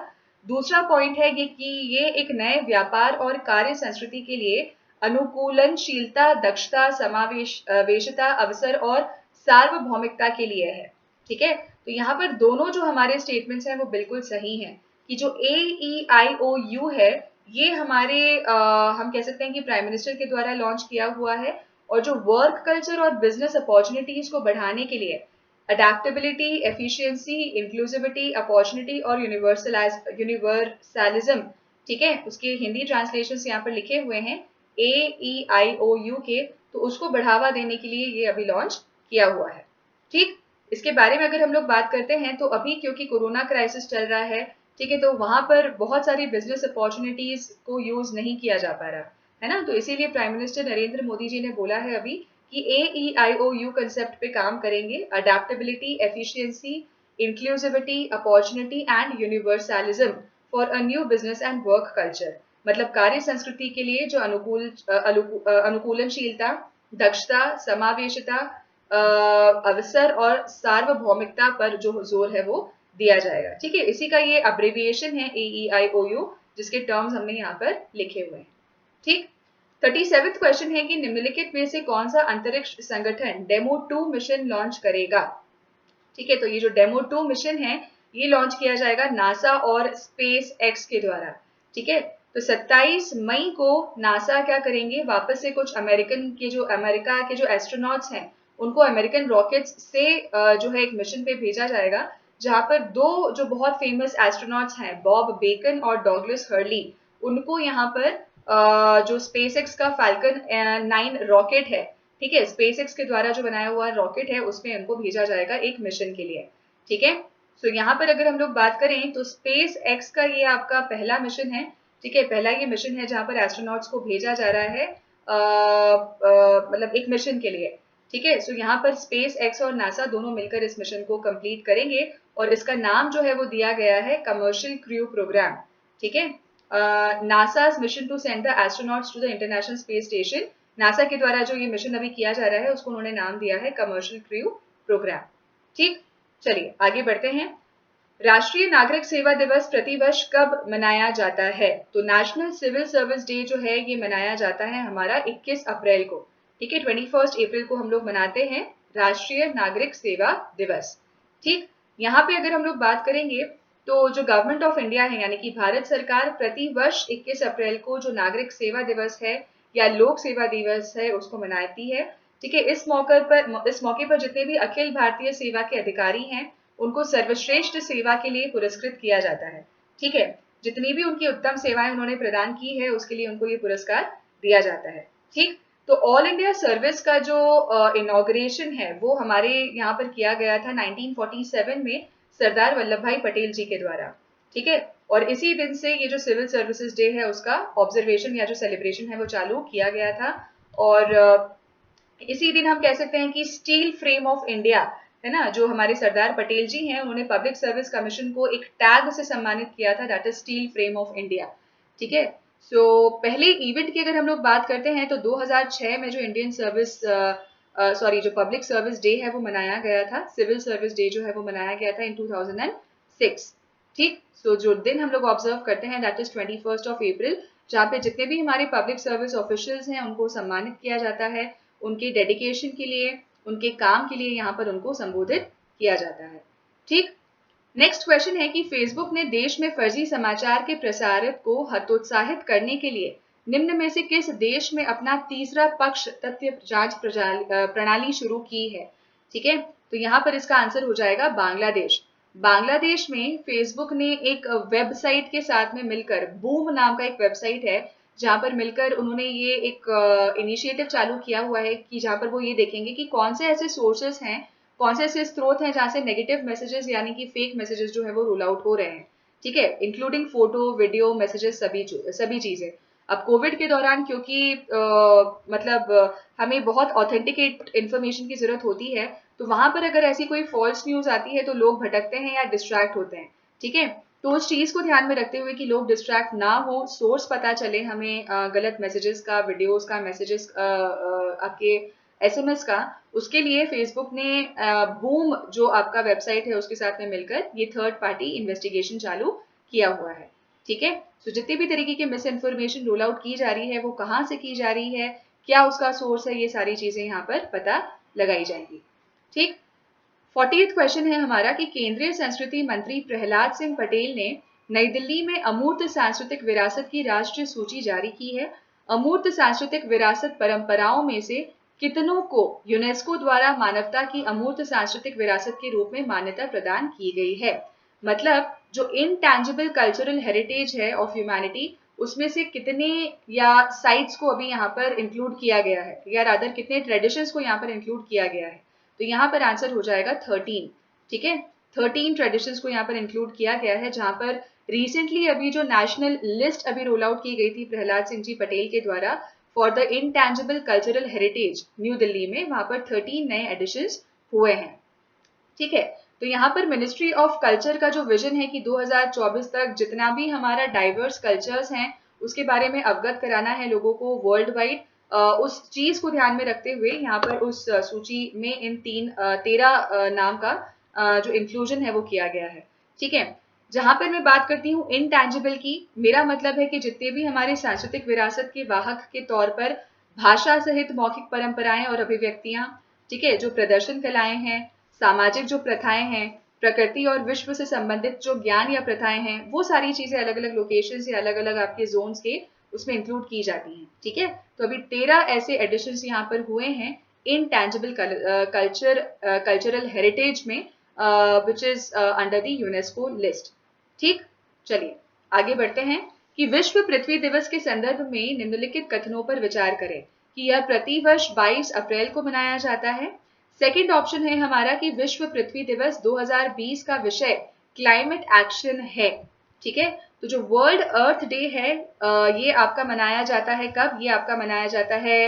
दूसरा पॉइंट है कि ये एक नए व्यापार और कार्य संस्कृति के लिए अनुकूलनशीलता, दक्षता, समावेशिता, अवसर और सार्वभौमिकता के लिए है। ठीक है, तो यहाँ पर दोनों जो हमारे स्टेटमेंट्स हैं वो बिल्कुल सही हैं कि जो AEIOU है ये हमारे हम कह सकते हैं कि प्राइम मिनिस्टर के द्वारा लॉन्च किया हुआ है, और जो वर्क कल्चर और बिजनेस अपॉर्चुनिटीज को बढ़ाने के लिए अडेप्टेबिलिटी, एफिशिएंसी, इंक्लूसिविटी, अपॉर्चुनिटी और यूनिवर्सलिज्म, ठीक है, उसके हिंदी ट्रांसलेशंस यहाँ पर लिखे हुए हैं AEIOU के, तो उसको बढ़ावा देने के लिए ये अभी लॉन्च किया हुआ है। ठीक, इसके बारे में अगर हम लोग बात करते हैं तो अभी क्योंकि कोरोना क्राइसिस चल रहा है, ठीक है, तो वहां पर बहुत सारी बिजनेस अपॉर्चुनिटीज को यूज नहीं किया जा पा रहा है ना, तो इसीलिए प्राइम मिनिस्टर नरेंद्र मोदी जी ने बोला है अभी कि AEIOU कंसेप्ट पे काम करेंगे, adaptability, efficiency, inclusivity, opportunity and universalism for a new business and work culture. मतलब कार्य संस्कृति के लिए जो अनुकूलनशीलता, दक्षता, समावेशिता, अवसर और सार्वभौमिकता पर जो जोर है वो दिया जाएगा। ठीक है, इसी का ये अब्रिविएशन है AEIOU, जिसके टर्म्स हमने यहाँ पर लिखे हुए हैं। ठीक, 37th क्वेश्चन है कि निम्नलिखित में से कौन सा अंतरिक्ष संगठन डेमो 2 मिशन लॉन्च करेगा। ठीक है, तो ये जो डेमो 2 मिशन है ये लॉन्च किया जाएगा नासा और स्पेस एक्स के द्वारा। ठीक है, तो 27 मई को नासा क्या करेंगे, वापस से कुछ अमेरिका के जो एस्ट्रोनॉट्स हैं उनको अमेरिकन रॉकेट्स से जो है एक मिशन पे भेजा जाएगा, जहां पर दो जो बहुत फेमस एस्ट्रोनॉट्स हैं बॉब बेकन और डॉगलस हर्ली, उनको यहाँ पर जो स्पेस एक्स का फाल्कन 9 रॉकेट है, ठीक है, स्पेस एक्स के द्वारा जो बनाया हुआ रॉकेट है उसमें उनको भेजा जाएगा एक मिशन के लिए। ठीक है, सो यहाँ पर अगर हम लोग बात करें तो स्पेस एक्स का ये आपका पहला मिशन है। ठीक है, पहला ये मिशन है जहां पर एस्ट्रोनॉट्स को भेजा जा रहा है मतलब एक मिशन के लिए। ठीक है, सो यहाँ पर स्पेस एक्स और नासा दोनों मिलकर इस मिशन को कंप्लीट करेंगे, और इसका नाम जो है वो दिया गया है कमर्शियल क्रू प्रोग्राम। ठीक है, NASA's mission to send the astronauts to the international space station, NASA के द्वारा जो ये मिशन अभी किया जा रहा है उसको उन्होंने नाम दिया है कमर्शियल क्रू प्रोग्राम। ठीक, चलिए आगे बढ़ते हैं। राष्ट्रीय नागरिक सेवा दिवस प्रतिवर्ष कब मनाया जाता है? तो नेशनल सिविल सर्विस डे जो है ये मनाया जाता है हमारा 21 अप्रैल को। ठीक है, 21 अप्रैल को हम लोग मनाते हैं राष्ट्रीय नागरिक सेवा दिवस। ठीक, यहाँ पे अगर हम लोग बात करेंगे तो जो गवर्नमेंट ऑफ इंडिया है यानी कि भारत सरकार प्रति वर्ष 21 अप्रैल को जो नागरिक सेवा दिवस है या लोक सेवा दिवस है उसको मनाती है। ठीक है, इस मौके पर जितने भी अखिल भारतीय सेवा के अधिकारी हैं उनको सर्वश्रेष्ठ सेवा के लिए पुरस्कृत किया जाता है। ठीक है, जितनी भी उनकी उत्तम सेवाएं उन्होंने प्रदान की है उसके लिए उनको ये पुरस्कार दिया जाता है। ठीक, तो ऑल इंडिया सर्विस का जो इनॉग्रेशन है वो हमारे यहाँ पर किया गया था 1947 में सरदार वल्लभ भाई पटेल जी के द्वारा। ठीक है, और इसी दिन से ये जो सिविल सर्विसेज डे है उसका ऑब्जर्वेशन या जो सेलिब्रेशन है वो चालू किया गया था। और इसी दिन हम कह सकते हैं कि स्टील फ्रेम ऑफ इंडिया है ना, जो हमारे सरदार पटेल जी हैं उन्होंने पब्लिक सर्विस कमीशन को एक टैग से सम्मानित किया था, that is steel frame of India. ठीक है, सो पहले इवेंट की अगर हम लोग बात करते हैं तो 2006 में जो इंडियन सर्विस जो पब्लिक सर्विस डे है वो मनाया गया था, सिविल सर्विस डे जो है वो मनाया गया था इन 2006। ठीक, सो जो दिन हम लोग ऑब्जर्व करते हैं दैट इज 21 अप्रैल, जहाँ पे जितने भी हमारे पब्लिक सर्विस ऑफिशियल्स हैं उनको सम्मानित किया जाता है उनके डेडिकेशन के लिए, उनके काम के लिए यहाँ पर उनको संबोधित किया जाता है। ठीक, नेक्स्ट क्वेश्चन है कि फेसबुक ने देश में फर्जी समाचार के प्रसारित को हतोत्साहित करने के लिए निम्न में से किस देश में अपना तीसरा पक्ष तथ्य जांच प्रणाली शुरू की है? ठीक है, तो यहाँ पर इसका आंसर हो जाएगा बांग्लादेश। बांग्लादेश में फेसबुक ने एक वेबसाइट के साथ में मिलकर, बूम नाम का एक वेबसाइट है, जहां पर मिलकर उन्होंने ये एक इनिशिएटिव चालू किया हुआ है कि जहां पर वो ये देखेंगे कि कौन से ऐसे सोर्सेस हैं, कौन से ऐसे स्रोत हैं जहां से नेगेटिव मैसेजेस यानी कि फेक मैसेजेस जो है वो रोल आउट हो रहे हैं। ठीक है, इंक्लूडिंग फोटो, वीडियो, मैसेजेस, सभी चीजें। अब कोविड के दौरान क्योंकि हमें बहुत ऑथेंटिकेट इन्फॉर्मेशन की जरूरत होती है, तो वहां पर अगर ऐसी कोई फॉल्स न्यूज आती है तो लोग भटकते हैं या डिस्ट्रैक्ट होते हैं। ठीक है, तो उस चीज को ध्यान में रखते हुए कि लोग डिस्ट्रैक्ट ना हो, सोर्स पता चले हमें गलत मैसेजेस का, वीडियोस का, मैसेजेस आपके एसएमएस का, उसके लिए फेसबुक ने बूम जो आपका वेबसाइट है उसके साथ में मिलकर ये थर्ड पार्टी इन्वेस्टिगेशन चालू किया हुआ है। ठीक है, तो जितने भी तरीके की मिस इन्फॉर्मेशन रोल आउट की जा रही है वो कहाँ से की जा रही है, क्या उसका सोर्स है, ये सारी चीजें यहाँ पर पता लगाई जाएंगी। ठीक, 40th क्वेश्चन है हमारा कि केंद्रीय संस्कृति मंत्री प्रहलाद सिंह पटेल ने नई दिल्ली में अमूर्त सांस्कृतिक विरासत की राष्ट्रीय सूची जारी की है। अमूर्त सांस्कृतिक विरासत परंपराओं में से कितनों को यूनेस्को द्वारा मानवता की अमूर्त सांस्कृतिक विरासत के रूप में मान्यता प्रदान की गई है? मतलब जो इनटैंजिबल कल्चरल हेरिटेज है ऑफ ह्यूमैनिटी, उसमें से कितने या साइट्स को अभी यहाँ पर इंक्लूड किया गया है, या रादर कितने ट्रेडिशंस को यहाँ पर इंक्लूड किया गया है? तो यहाँ पर आंसर हो जाएगा 13। ठीक है, 13 ट्रेडिशंस को यहाँ पर इंक्लूड किया गया है, जहां पर रिसेंटली अभी जो नेशनल लिस्ट अभी रोल आउट की गई थी प्रहलाद सिंह जी पटेल के द्वारा for the intangible cultural heritage new Delhi में, वहां पर 13 नए एडिशंस हुए हैं। ठीक है, तो यहाँ पर मिनिस्ट्री ऑफ कल्चर का जो विजन है कि 2024 तक जितना भी हमारा डाइवर्स कल्चर्स हैं उसके बारे में अवगत कराना है लोगों को वर्ल्ड वाइड, उस चीज को ध्यान में रखते हुए यहाँ पर उस सूची में इन 13 नाम का जो इंक्लूजन है वो किया गया है। ठीक है, जहां पर मैं बात करती हूँ इनटैंजिबल की, मेरा मतलब है कि जितने भी हमारे सांस्कृतिक विरासत के वाहक के तौर पर भाषा सहित मौखिक परंपराएं और अभिव्यक्तियां, ठीक है, जो प्रदर्शन कलाएं हैं, सामाजिक जो प्रथाएं हैं, प्रकृति और विश्व से संबंधित जो ज्ञान या प्रथाएं हैं, वो सारी चीजें अलग अलग लोकेशन से, अलग अलग आपके जोन्स के उसमें इंक्लूड की जाती हैं। ठीक है, तो अभी 13 ऐसे एडिशंस यहाँ पर हुए हैं इनटैंजिबल कल्चरल हेरिटेज में, which is under the UNESCO list. ठीक, चलिए आगे बढ़ते हैं कि विश्व पृथ्वी दिवस के संदर्भ में निम्नलिखित कथनों पर विचार करें कि यह प्रतिवर्ष 22 अप्रैल को मनाया जाता है। सेकंड ऑप्शन है हमारा कि विश्व पृथ्वी दिवस 2020 का विषय क्लाइमेट एक्शन है। ठीक है, तो जो वर्ल्ड अर्थ डे है ये आपका मनाया जाता है कब? ये आपका मनाया जाता है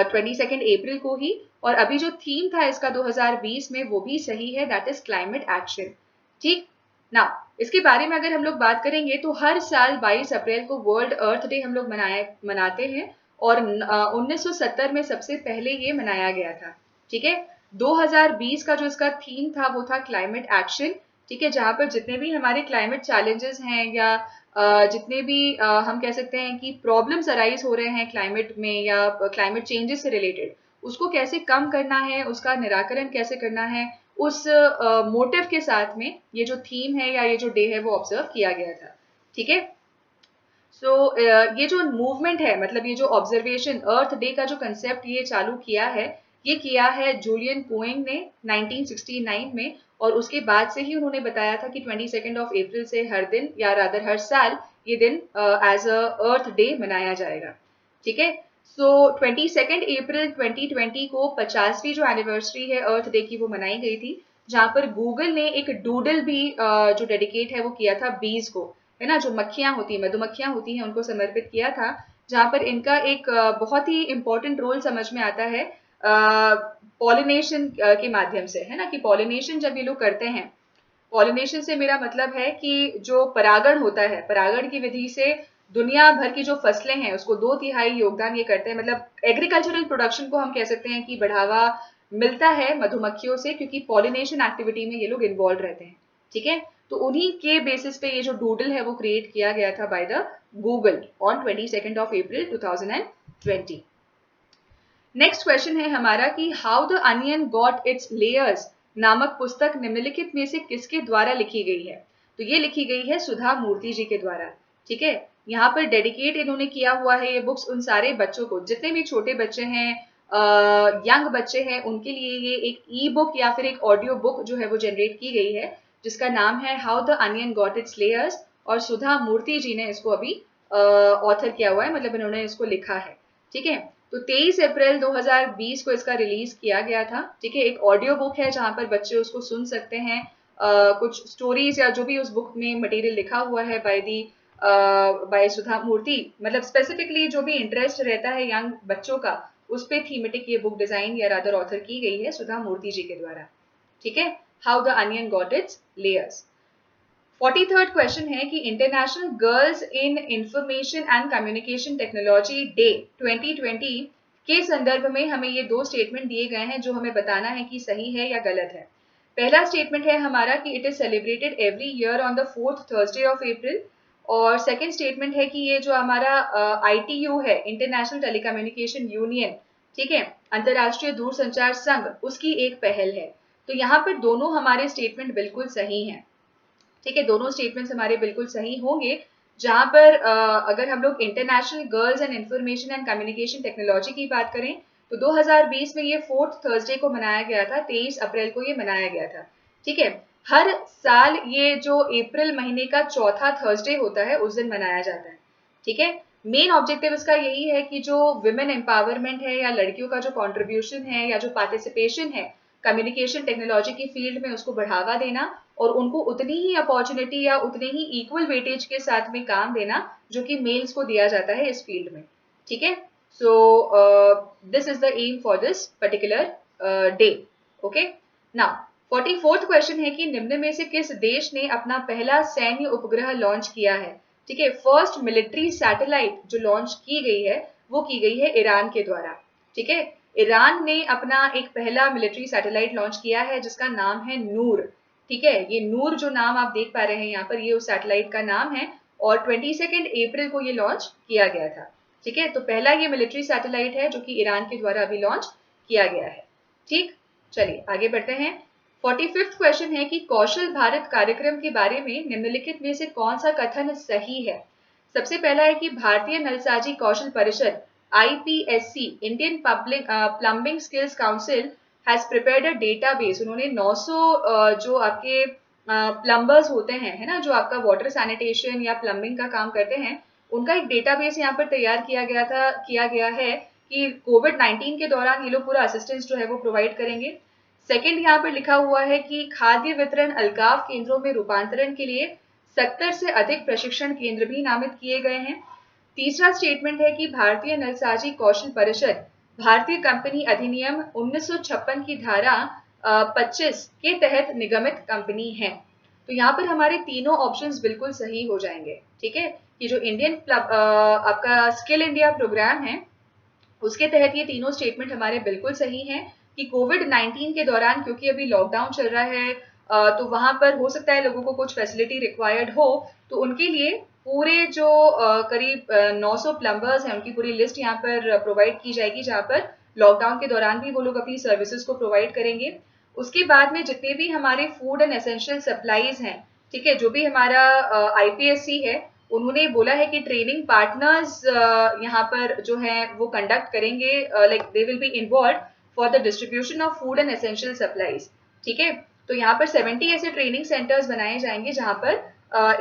22 अप्रैल को ही, और अभी जो थीम था इसका 2020 में वो भी सही है, दैट इज क्लाइमेट एक्शन। ठीक ना, इसके बारे में अगर हम लोग बात करेंगे तो हर साल 22 अप्रैल को वर्ल्ड अर्थ डे हम लोग मनाते हैं, और 1970 में सबसे पहले ये मनाया गया था। ठीक है, 2020 का जो इसका थीम था वो था क्लाइमेट एक्शन। ठीक है, जहां पर जितने भी हमारे क्लाइमेट चैलेंजेस हैं या जितने भी हम कह सकते हैं कि प्रॉब्लम्स अराइज हो रहे हैं क्लाइमेट में या क्लाइमेट चेंजेस से रिलेटेड, उसको कैसे कम करना है, उसका निराकरण कैसे करना है, उस मोटिव के साथ में ये जो थीम है या ये जो डे है वो ऑब्जर्व किया गया था। ठीक है, सो ये जो मूवमेंट है, मतलब ये जो ऑब्जर्वेशन अर्थ डे का जो कंसेप्ट ये चालू किया है, ये किया है जूलियन पोइंग ने 1969 में, और उसके बाद से ही उन्होंने बताया था कि 22 अप्रैल से हर दिन या रादर हर साल ये दिन एज अ अर्थ डे मनाया जाएगा। ठीक है, सो 22 अप्रैल 2020 को 50वीं जो एनिवर्सरी है अर्थ डे की वो मनाई गई थी, जहां पर गूगल ने एक डूडल भी जो डेडिकेट है वो किया था बीज को, है ना, जो मक्खियां होती हैं, मधुमक्खियां होती हैं, उनको समर्पित किया था, जहां पर इनका एक बहुत ही इंपॉर्टेंट रोल समझ में आता है पॉलिनेशन के माध्यम से, है ना, कि पॉलिनेशन जब ये लोग करते हैं, पॉलिनेशन से मेरा मतलब है कि जो परागण होता है, परागण की विधि से दुनिया भर की जो फसलें हैं उसको 2/3 योगदान ये करते हैं, मतलब एग्रीकल्चरल प्रोडक्शन को हम कह सकते हैं कि बढ़ावा मिलता है मधुमक्खियों से, क्योंकि पॉलिनेशन एक्टिविटी में ये लोग इन्वॉल्व रहते हैं। ठीक है, तो उन्हीं के बेसिस पे ये जो डूडल है वो क्रिएट किया गया था by the Google on 22 April 2020। Next question है हमारा कि how the onion got its layers नामक पुस्तक निम्नलिखित में से किसके द्वारा लिखी गई है? तो ये लिखी गई है सुधा मूर्ति जी के द्वारा। ठीक है, यहाँ पर डेडिकेट इन्होंने किया हुआ है ये बुक्स उन सारे बच्चों को, जितने भी छोटे बच्चे हैं, यंग बच्चे हैं, उनके लिए ये एक ई बुक या फिर एक ऑडियो बुक जो है वो जनरेट की गई है, जिसका नाम है how the onion got its layers, और सुधा मूर्ति जी ने इसको अभी ऑथर किया हुआ है, मतलब इन्होंने इसको लिखा है। ठीक है, तो 23 अप्रैल 2020 को इसका रिलीज किया गया था। ठीक है, एक ऑडियो बुक है जहां पर बच्चे उसको सुन सकते हैं। कुछ स्टोरीज या जो भी उस बुक में मटेरियल लिखा हुआ है बाय सुधा मूर्ति, मतलब स्पेसिफिकली जो भी इंटरेस्ट रहता है यंग बच्चों का, उस पे थीमेटिक ये बुक डिजाइन या रादर ऑथर की गई है सुधा मूर्ति जी के द्वारा। ठीक है, how the onion got its layers. 43rd question है कि international girls in information and communication technology day 2020 के संदर्भ में हमें ये दो स्टेटमेंट दिए गए हैं जो हमें बताना है कि सही है या गलत है। पहला स्टेटमेंट है हमारा कि it is celebrated every year on the 4th Thursday of April, और सेकंड स्टेटमेंट है कि ये जो हमारा ITU है, इंटरनेशनल टेलीकम्युनिकेशन यूनियन, ठीक है, अंतरराष्ट्रीय दूरसंचार संघ, उसकी एक पहल है। तो यहाँ पर दोनों हमारे स्टेटमेंट बिल्कुल सही हैं। ठीक है, दोनों स्टेटमेंट्स हमारे बिल्कुल सही होंगे। जहां पर अगर हम लोग international girls and information and communication technology की बात करें, तो 2020 में ये 4th थर्सडे को मनाया गया था, 23 अप्रैल को ये मनाया गया था। ठीक है, हर साल ये जो अप्रैल महीने का चौथा थर्सडे होता है उस दिन मनाया जाता है। ठीक है, मेन ऑब्जेक्टिव इसका यही है कि जो विमेन एम्पावरमेंट है या लड़कियों का जो कॉन्ट्रीब्यूशन है या जो पार्टिसिपेशन है कम्युनिकेशन टेक्नोलॉजी की फील्ड में, उसको बढ़ावा देना और उनको उतनी ही अपॉर्चुनिटी या उतने ही इक्वल वेटेज के साथ में काम देना जो कि मेल्स को दिया जाता है इस फील्ड में। ठीक है, so this is the aim for this particular day. Okay, now 44th question है कि निम्न में से किस देश ने अपना पहला सैन्य उपग्रह लॉन्च किया है? ठीक है, फर्स्ट मिलिट्री सैटेलाइट जो लॉन्च की गई है वो की गई है ईरान के द्वारा। ठीक है, ईरान ने अपना एक पहला मिलिट्री सैटेलाइट लॉन्च किया है जिसका नाम है नूर। ठीक है, ये नूर जो नाम आप देख पा रहे हैं यहाँ पर, ये उस सैटेलाइट का नाम है और 22 अप्रैल को ये लॉन्च किया गया था। ठीक है, तो पहला ये मिलिट्री सैटेलाइट है जो कि ईरान के द्वारा अभी लॉन्च किया गया है। ठीक, चलिए आगे बढ़ते हैं। 45th क्वेश्चन है कि कौशल भारत कार्यक्रम के बारे में निम्नलिखित में से कौन सा कथन सही है? सबसे पहला है कि भारतीय नलसाजी कौशल परिषद IPSC, Indian public plumbing skills council, has prepared a database. उन्होंने 900 जो आपके प्लम्बर्स होते हैं, है ना, जो आपका वाटर सैनिटेशन या प्लम्बिंग का काम करते हैं, उनका एक डेटाबेस यहाँ पर तैयार किया गया है कि कोविड-19 के दौरान ये लोग पूरा असिस्टेंस जो है वो प्रोवाइड करेंगे। सेकंड यहाँ पर लिखा हुआ है कि खाद्य वितरण अलगाव केंद्रों में रूपांतरण के लिए 70 से अधिक प्रशिक्षण केंद्र भी नामित किए गए हैं। तीसरा स्टेटमेंट है कि भारतीय नलसाजी कौशल परिषद भारतीय कंपनी अधिनियम 1956 की धारा 25 के तहत निगमित कंपनी है। तो यहाँ पर हमारे तीनों ऑप्शंस बिल्कुल सही हो जाएंगे। ठीक है, कि जो आपका स्किल इंडिया प्रोग्राम है उसके तहत ये तीनों स्टेटमेंट हमारे बिल्कुल सही हैं कि कोविड-19 के दौरान, क्योंकि अभी लॉकडाउन चल रहा है, तो वहां पर हो सकता है लोगों को कुछ फैसिलिटी रिक्वायर्ड हो, तो उनके लिए पूरे जो करीब 900 प्लम्बर्स हैं उनकी पूरी लिस्ट यहाँ पर प्रोवाइड की जाएगी, जहाँ पर लॉकडाउन के दौरान भी वो लोग अपनी सर्विसेज को प्रोवाइड करेंगे। उसके बाद में जितने भी हमारे फूड एंड एसेंशियल सप्लाईज हैं, ठीक है, जो भी हमारा IPSC है, उन्होंने बोला है कि ट्रेनिंग पार्टनर्स यहाँ पर जो है वो कंडक्ट करेंगे, like they will be involve for the distribution of food and essential supplies. ठीक है, तो यहाँ पर 70 ऐसे ट्रेनिंग सेंटर्स बनाए जाएंगे जहाँ पर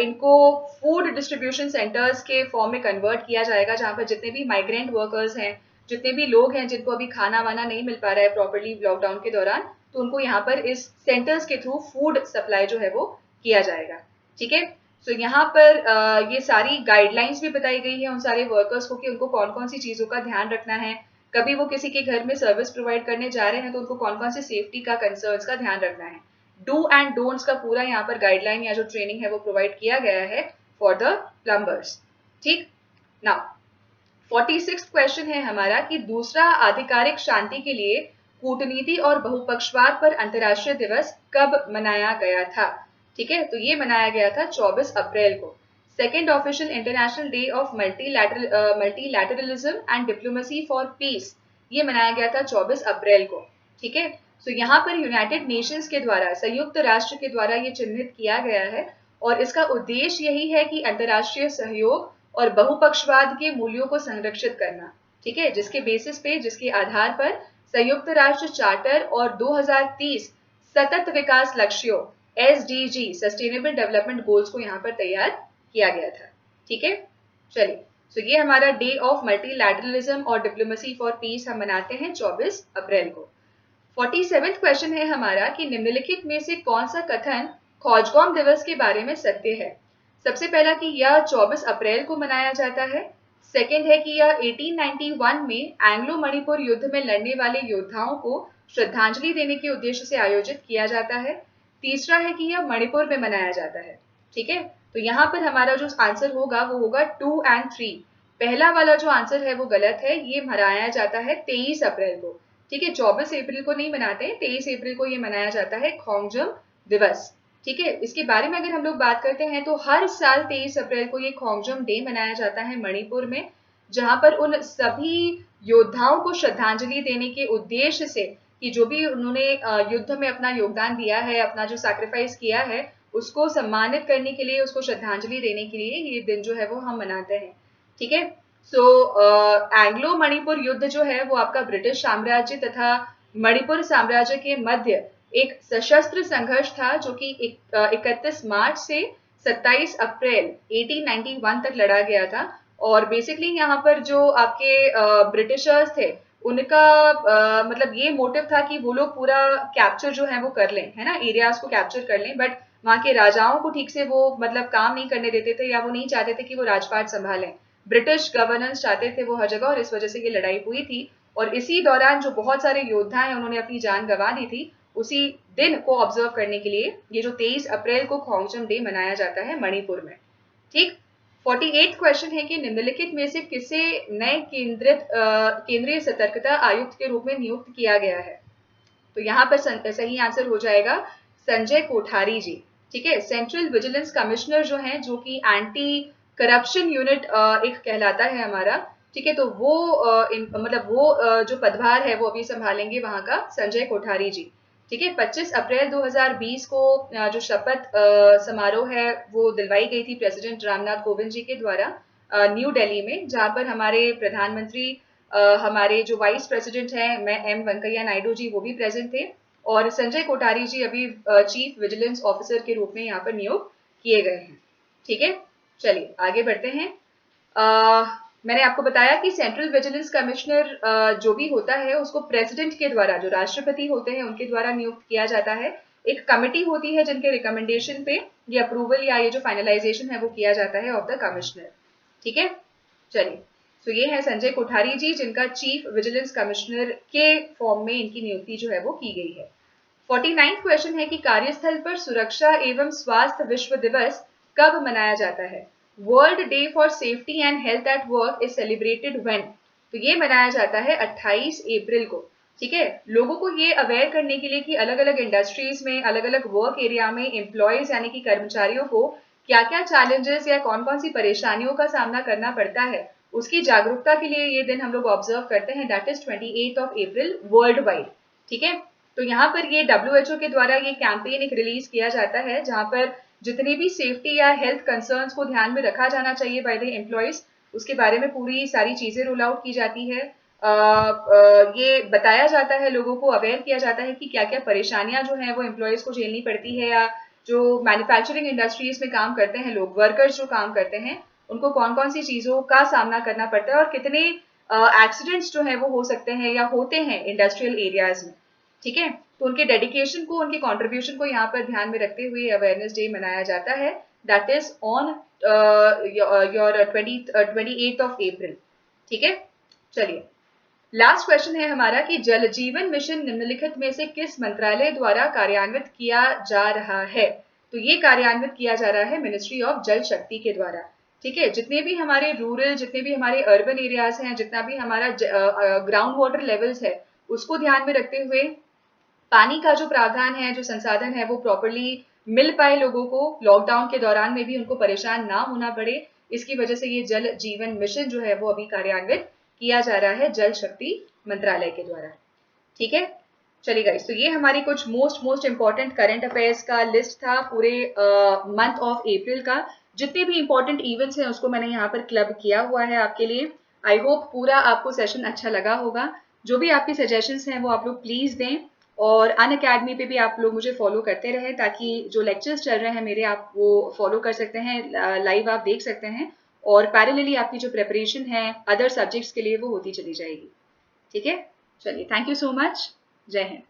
इनको फूड डिस्ट्रीब्यूशन सेंटर्स के फॉर्म में कन्वर्ट किया जाएगा, जहाँ पर जितने भी माइग्रेंट वर्कर्स हैं, जितने भी लोग हैं जिनको अभी खाना वाना नहीं मिल पा रहा है प्रॉपरली लॉकडाउन के दौरान, तो उनको यहाँ पर इस सेंटर्स के थ्रू फूड सप्लाई जो है वो किया जाएगा। ठीक है, तो यहाँ पर ये सारी गाइडलाइंस भी बताई गई है उन सारे वर्कर्स को कि उनको कौन कौन सी चीजों का ध्यान रखना है। कभी वो किसी के घर में सर्विस प्रोवाइड करने जा रहे हैं तो उनको कौन कौन से सेफ्टी का कंसर्न्स का ध्यान रखना है। डू एंड डोंट्स का पूरा यहाँ पर गाइडलाइन या जो ट्रेनिंग है वो प्रोवाइड किया गया है फॉर द प्लम्बर्स। ठीक, नाउ 46th क्वेश्चन है हमारा कि दूसरा आधिकारिक शांति के लिए कूटनीति और बहुपक्षवाद पर अंतर्राष्ट्रीय दिवस कब मनाया गया था? ठीक है, तो ये मनाया गया था 24 अप्रैल को। Second official international day of multilateralism and diplomacy for piece, ये मनाया गया था 24 अप्रैल को। ठीक है, सो यहाँ पर यूनाइटेड नेशंस के द्वारा, संयुक्त राष्ट्र के द्वारा ये चिन्हित किया गया है और इसका उद्देश्य यही है कि अंतर्राष्ट्रीय सहयोग और बहुपक्षवाद के मूल्यों को संरक्षित करना, ठीक है, जिसके बेसिस पे, जिसके आधार पर संयुक्त राष्ट्र चार्टर और 2030 सतत विकास लक्ष्यों SDG सस्टेनेबल डेवलपमेंट गोल्स को यहाँ पर तैयार किया गया था, ठीक है। चलिए, तो ये हमारा डे ऑफ मल्टीलैटरलिज्म और डिप्लोमेसी फॉर पीस हम मनाते हैं 24 अप्रैल को। 47वां क्वेश्चन है हमारा कि निम्नलिखित में से कौन सा कथन खौजगॉम दिवस के बारे में सत्य है। सबसे पहला कि यह 24 अप्रैल को मनाया जाता है। सेकंड है कि यह 1891 में एंग्लो मणिपुर युद्ध में लड़ने वाले योद्धाओं को श्रद्धांजलि देने के उद्देश्य से आयोजित किया जाता है। तीसरा है कि यह मणिपुर में मनाया जाता है, ठीक है। तो यहाँ पर हमारा जो आंसर होगा वो होगा 2 और 3। पहला वाला जो आंसर है वो गलत है, ये मनाया जाता है 23 अप्रैल को, ठीक है। 24 अप्रैल को नहीं मनाते हैं, 23 अप्रैल को ये मनाया जाता है खोंगजम दिवस, ठीक है। इसके बारे में अगर हम लोग बात करते हैं तो हर साल 23 अप्रैल को ये खोंगजम डे मनाया जाता है मणिपुर में, जहां पर उन सभी योद्धाओं को श्रद्धांजलि देने के उद्देश्य से कि जो भी उन्होंने युद्ध में अपना योगदान दिया है, अपना जो सैक्रिफाइस किया है, उसको सम्मानित करने के लिए, उसको श्रद्धांजलि देने के लिए ये दिन जो है वो हम मनाते हैं, ठीक है। सो एंग्लो मणिपुर युद्ध जो है वो आपका ब्रिटिश साम्राज्य तथा मणिपुर साम्राज्य के मध्य एक सशस्त्र संघर्ष था, जो कि 31 मार्च से 27 अप्रैल 1891 तक लड़ा गया था। और बेसिकली यहाँ पर जो आपके ब्रिटिशर्स थे, उनका मतलब ये मोटिव था कि वो लोग पूरा कैप्चर जो है वो कर लें, है ना, एरियाज को कैप्चर कर लें, बट वहाँ के राजाओं को ठीक से वो मतलब काम नहीं करने देते थे, या वो नहीं चाहते थे कि वो राजपाट संभालें। ब्रिटिश गवर्नेंस चाहते थे वो हर जगह, और इस वजह से ये लड़ाई हुई थी। और इसी दौरान जो बहुत सारे योद्धा हैं उन्होंने अपनी जान गंवा दी थी, उसी दिन को ऑब्जर्व करने के लिए ये जो 23 अप्रैल को खोंगजम डे मनाया जाता है मणिपुर में, ठीक। 48 क्वेश्चन है कि निम्नलिखित में से किसे नए केंद्रीय सतर्कता आयुक्त के रूप में नियुक्त किया गया है। तो यहाँ पर सही आंसर हो जाएगा संजय कोठारी जी, ठीक है। सेंट्रल विजिलेंस कमिश्नर जो है, जो कि एंटी करप्शन यूनिट एक कहलाता है हमारा, ठीक है। तो वो मतलब वो जो पदभार है वो अभी संभालेंगे वहां का संजय कोठारी जी, ठीक है। 25 अप्रैल 2020 को जो शपथ समारोह है वो दिलवाई गई थी प्रेसिडेंट रामनाथ कोविंद जी के द्वारा न्यू दिल्ली में, जहां पर हमारे प्रधानमंत्री, हमारे जो वाइस प्रेसिडेंट हैं एम वेंकैया नायडू जी, वो भी प्रेजेंट थे। और संजय कोठारी जी अभी चीफ विजिलेंस ऑफिसर के रूप में यहाँ पर नियुक्त किए गए हैं, ठीक है। चलिए आगे बढ़ते हैं। मैंने आपको बताया कि सेंट्रल विजिलेंस कमिश्नर जो भी होता है उसको प्रेसिडेंट के द्वारा, जो राष्ट्रपति होते हैं उनके द्वारा नियुक्त किया जाता है। एक कमिटी होती है जिनके रिकमेंडेशन पे ये अप्रूवल या ये जो फाइनलाइजेशन है वो किया जाता है ऑफ द कमिश्नर, ठीक है। चलिए, तो ये है संजय कोठारी जी, जिनका चीफ विजिलेंस कमिश्नर के फॉर्म में इनकी नियुक्ति जो है वो की गई है। 49वां क्वेश्चन है कि कार्यस्थल पर सुरक्षा एवं स्वास्थ्य विश्व दिवस कब मनाया जाता है। World day for safety and health at work is celebrated when. तो ये मनाया जाता है 28 अप्रैल को, ठीक है। लोगों को ये अवेयर करने के लिए कि अलग अलग इंडस्ट्रीज में, अलग अलग वर्क एरिया में एम्प्लॉयज यानी कि कर्मचारियों को क्या क्या चैलेंजेस या कौन कौन सी परेशानियों का सामना करना पड़ता है, उसकी जागरूकता के लिए ये दिन हम लोग ऑब्जर्व करते हैं। That is 28 April world wide, ठीक है। तो यहाँ पर ये WHO के द्वारा ये कैंपेन एक रिलीज किया जाता है, जहां पर जितनी भी सेफ्टी या हेल्थ कंसर्न्स को ध्यान में रखा जाना चाहिए बाय द एम्प्लॉयज, उसके बारे में पूरी सारी चीजें रोल आउट की जाती है। ये बताया जाता है, लोगों को अवेयर किया जाता है कि क्या क्या परेशानियां जो है वो एम्प्लॉयज को झेलनी पड़ती है, या जो मैन्युफैक्चरिंग इंडस्ट्रीज में काम करते हैं लोग, वर्कर्स जो काम करते हैं, उनको कौन कौन सी चीजों का सामना करना पड़ता है और कितने एक्सीडेंट्स जो है वो हो सकते हैं या होते हैं इंडस्ट्रियल एरियाज में, ठीक है। तो उनके डेडिकेशन को, उनके कंट्रीब्यूशन को यहाँ पर ध्यान में रखते हुए अवेयरनेस डे मनाया जाता है। दैट इज ऑन योर 28 अप्रैल, ठीक है। चलिए, लास्ट क्वेश्चन है हमारा कि जल जीवन मिशन निम्नलिखित में से किस मंत्रालय द्वारा कार्यान्वित किया जा रहा है। तो ये कार्यान्वित किया जा रहा है मिनिस्ट्री ऑफ जल शक्ति के द्वारा, ठीक है। जितने भी हमारे रूरल, जितने भी हमारे अर्बन एरियाज हैं, जितना भी हमारा ग्राउंड वाटर लेवल्स है, उसको ध्यान में रखते हुए पानी का जो प्रावधान है, जो संसाधन है, वो प्रॉपरली मिल पाए लोगों को, लॉकडाउन के दौरान में भी उनको परेशान ना होना पड़े, इसकी वजह से ये जल जीवन मिशन जो है वो अभी कार्यान्वित किया जा रहा है जल शक्ति मंत्रालय के द्वारा, ठीक है। चलिए गाइस, तो ये हमारी कुछ मोस्ट इंपॉर्टेंट करंट अफेयर्स का लिस्ट था पूरे मंथ ऑफ अप्रैल का। जितने भी इंपॉर्टेंट इवेंट्स हैं उसको मैंने यहाँ पर क्लब किया हुआ है आपके लिए। आई होप पूरा आपको सेशन अच्छा लगा होगा। जो भी आपके सजेशंस हैं वो आप लोग प्लीज दें, और अन अकेडमी पे भी आप लोग मुझे फॉलो करते रहें ताकि जो लेक्चर्स चल रहे हैं मेरे आप वो फॉलो कर सकते हैं, लाइव आप देख सकते हैं, और पैरेलली आपकी जो प्रिपरेशन है अदर सब्जेक्ट्स के लिए वो होती चली जाएगी। ठीक है, चलिए, थैंक यू सो मच। जय हिंद।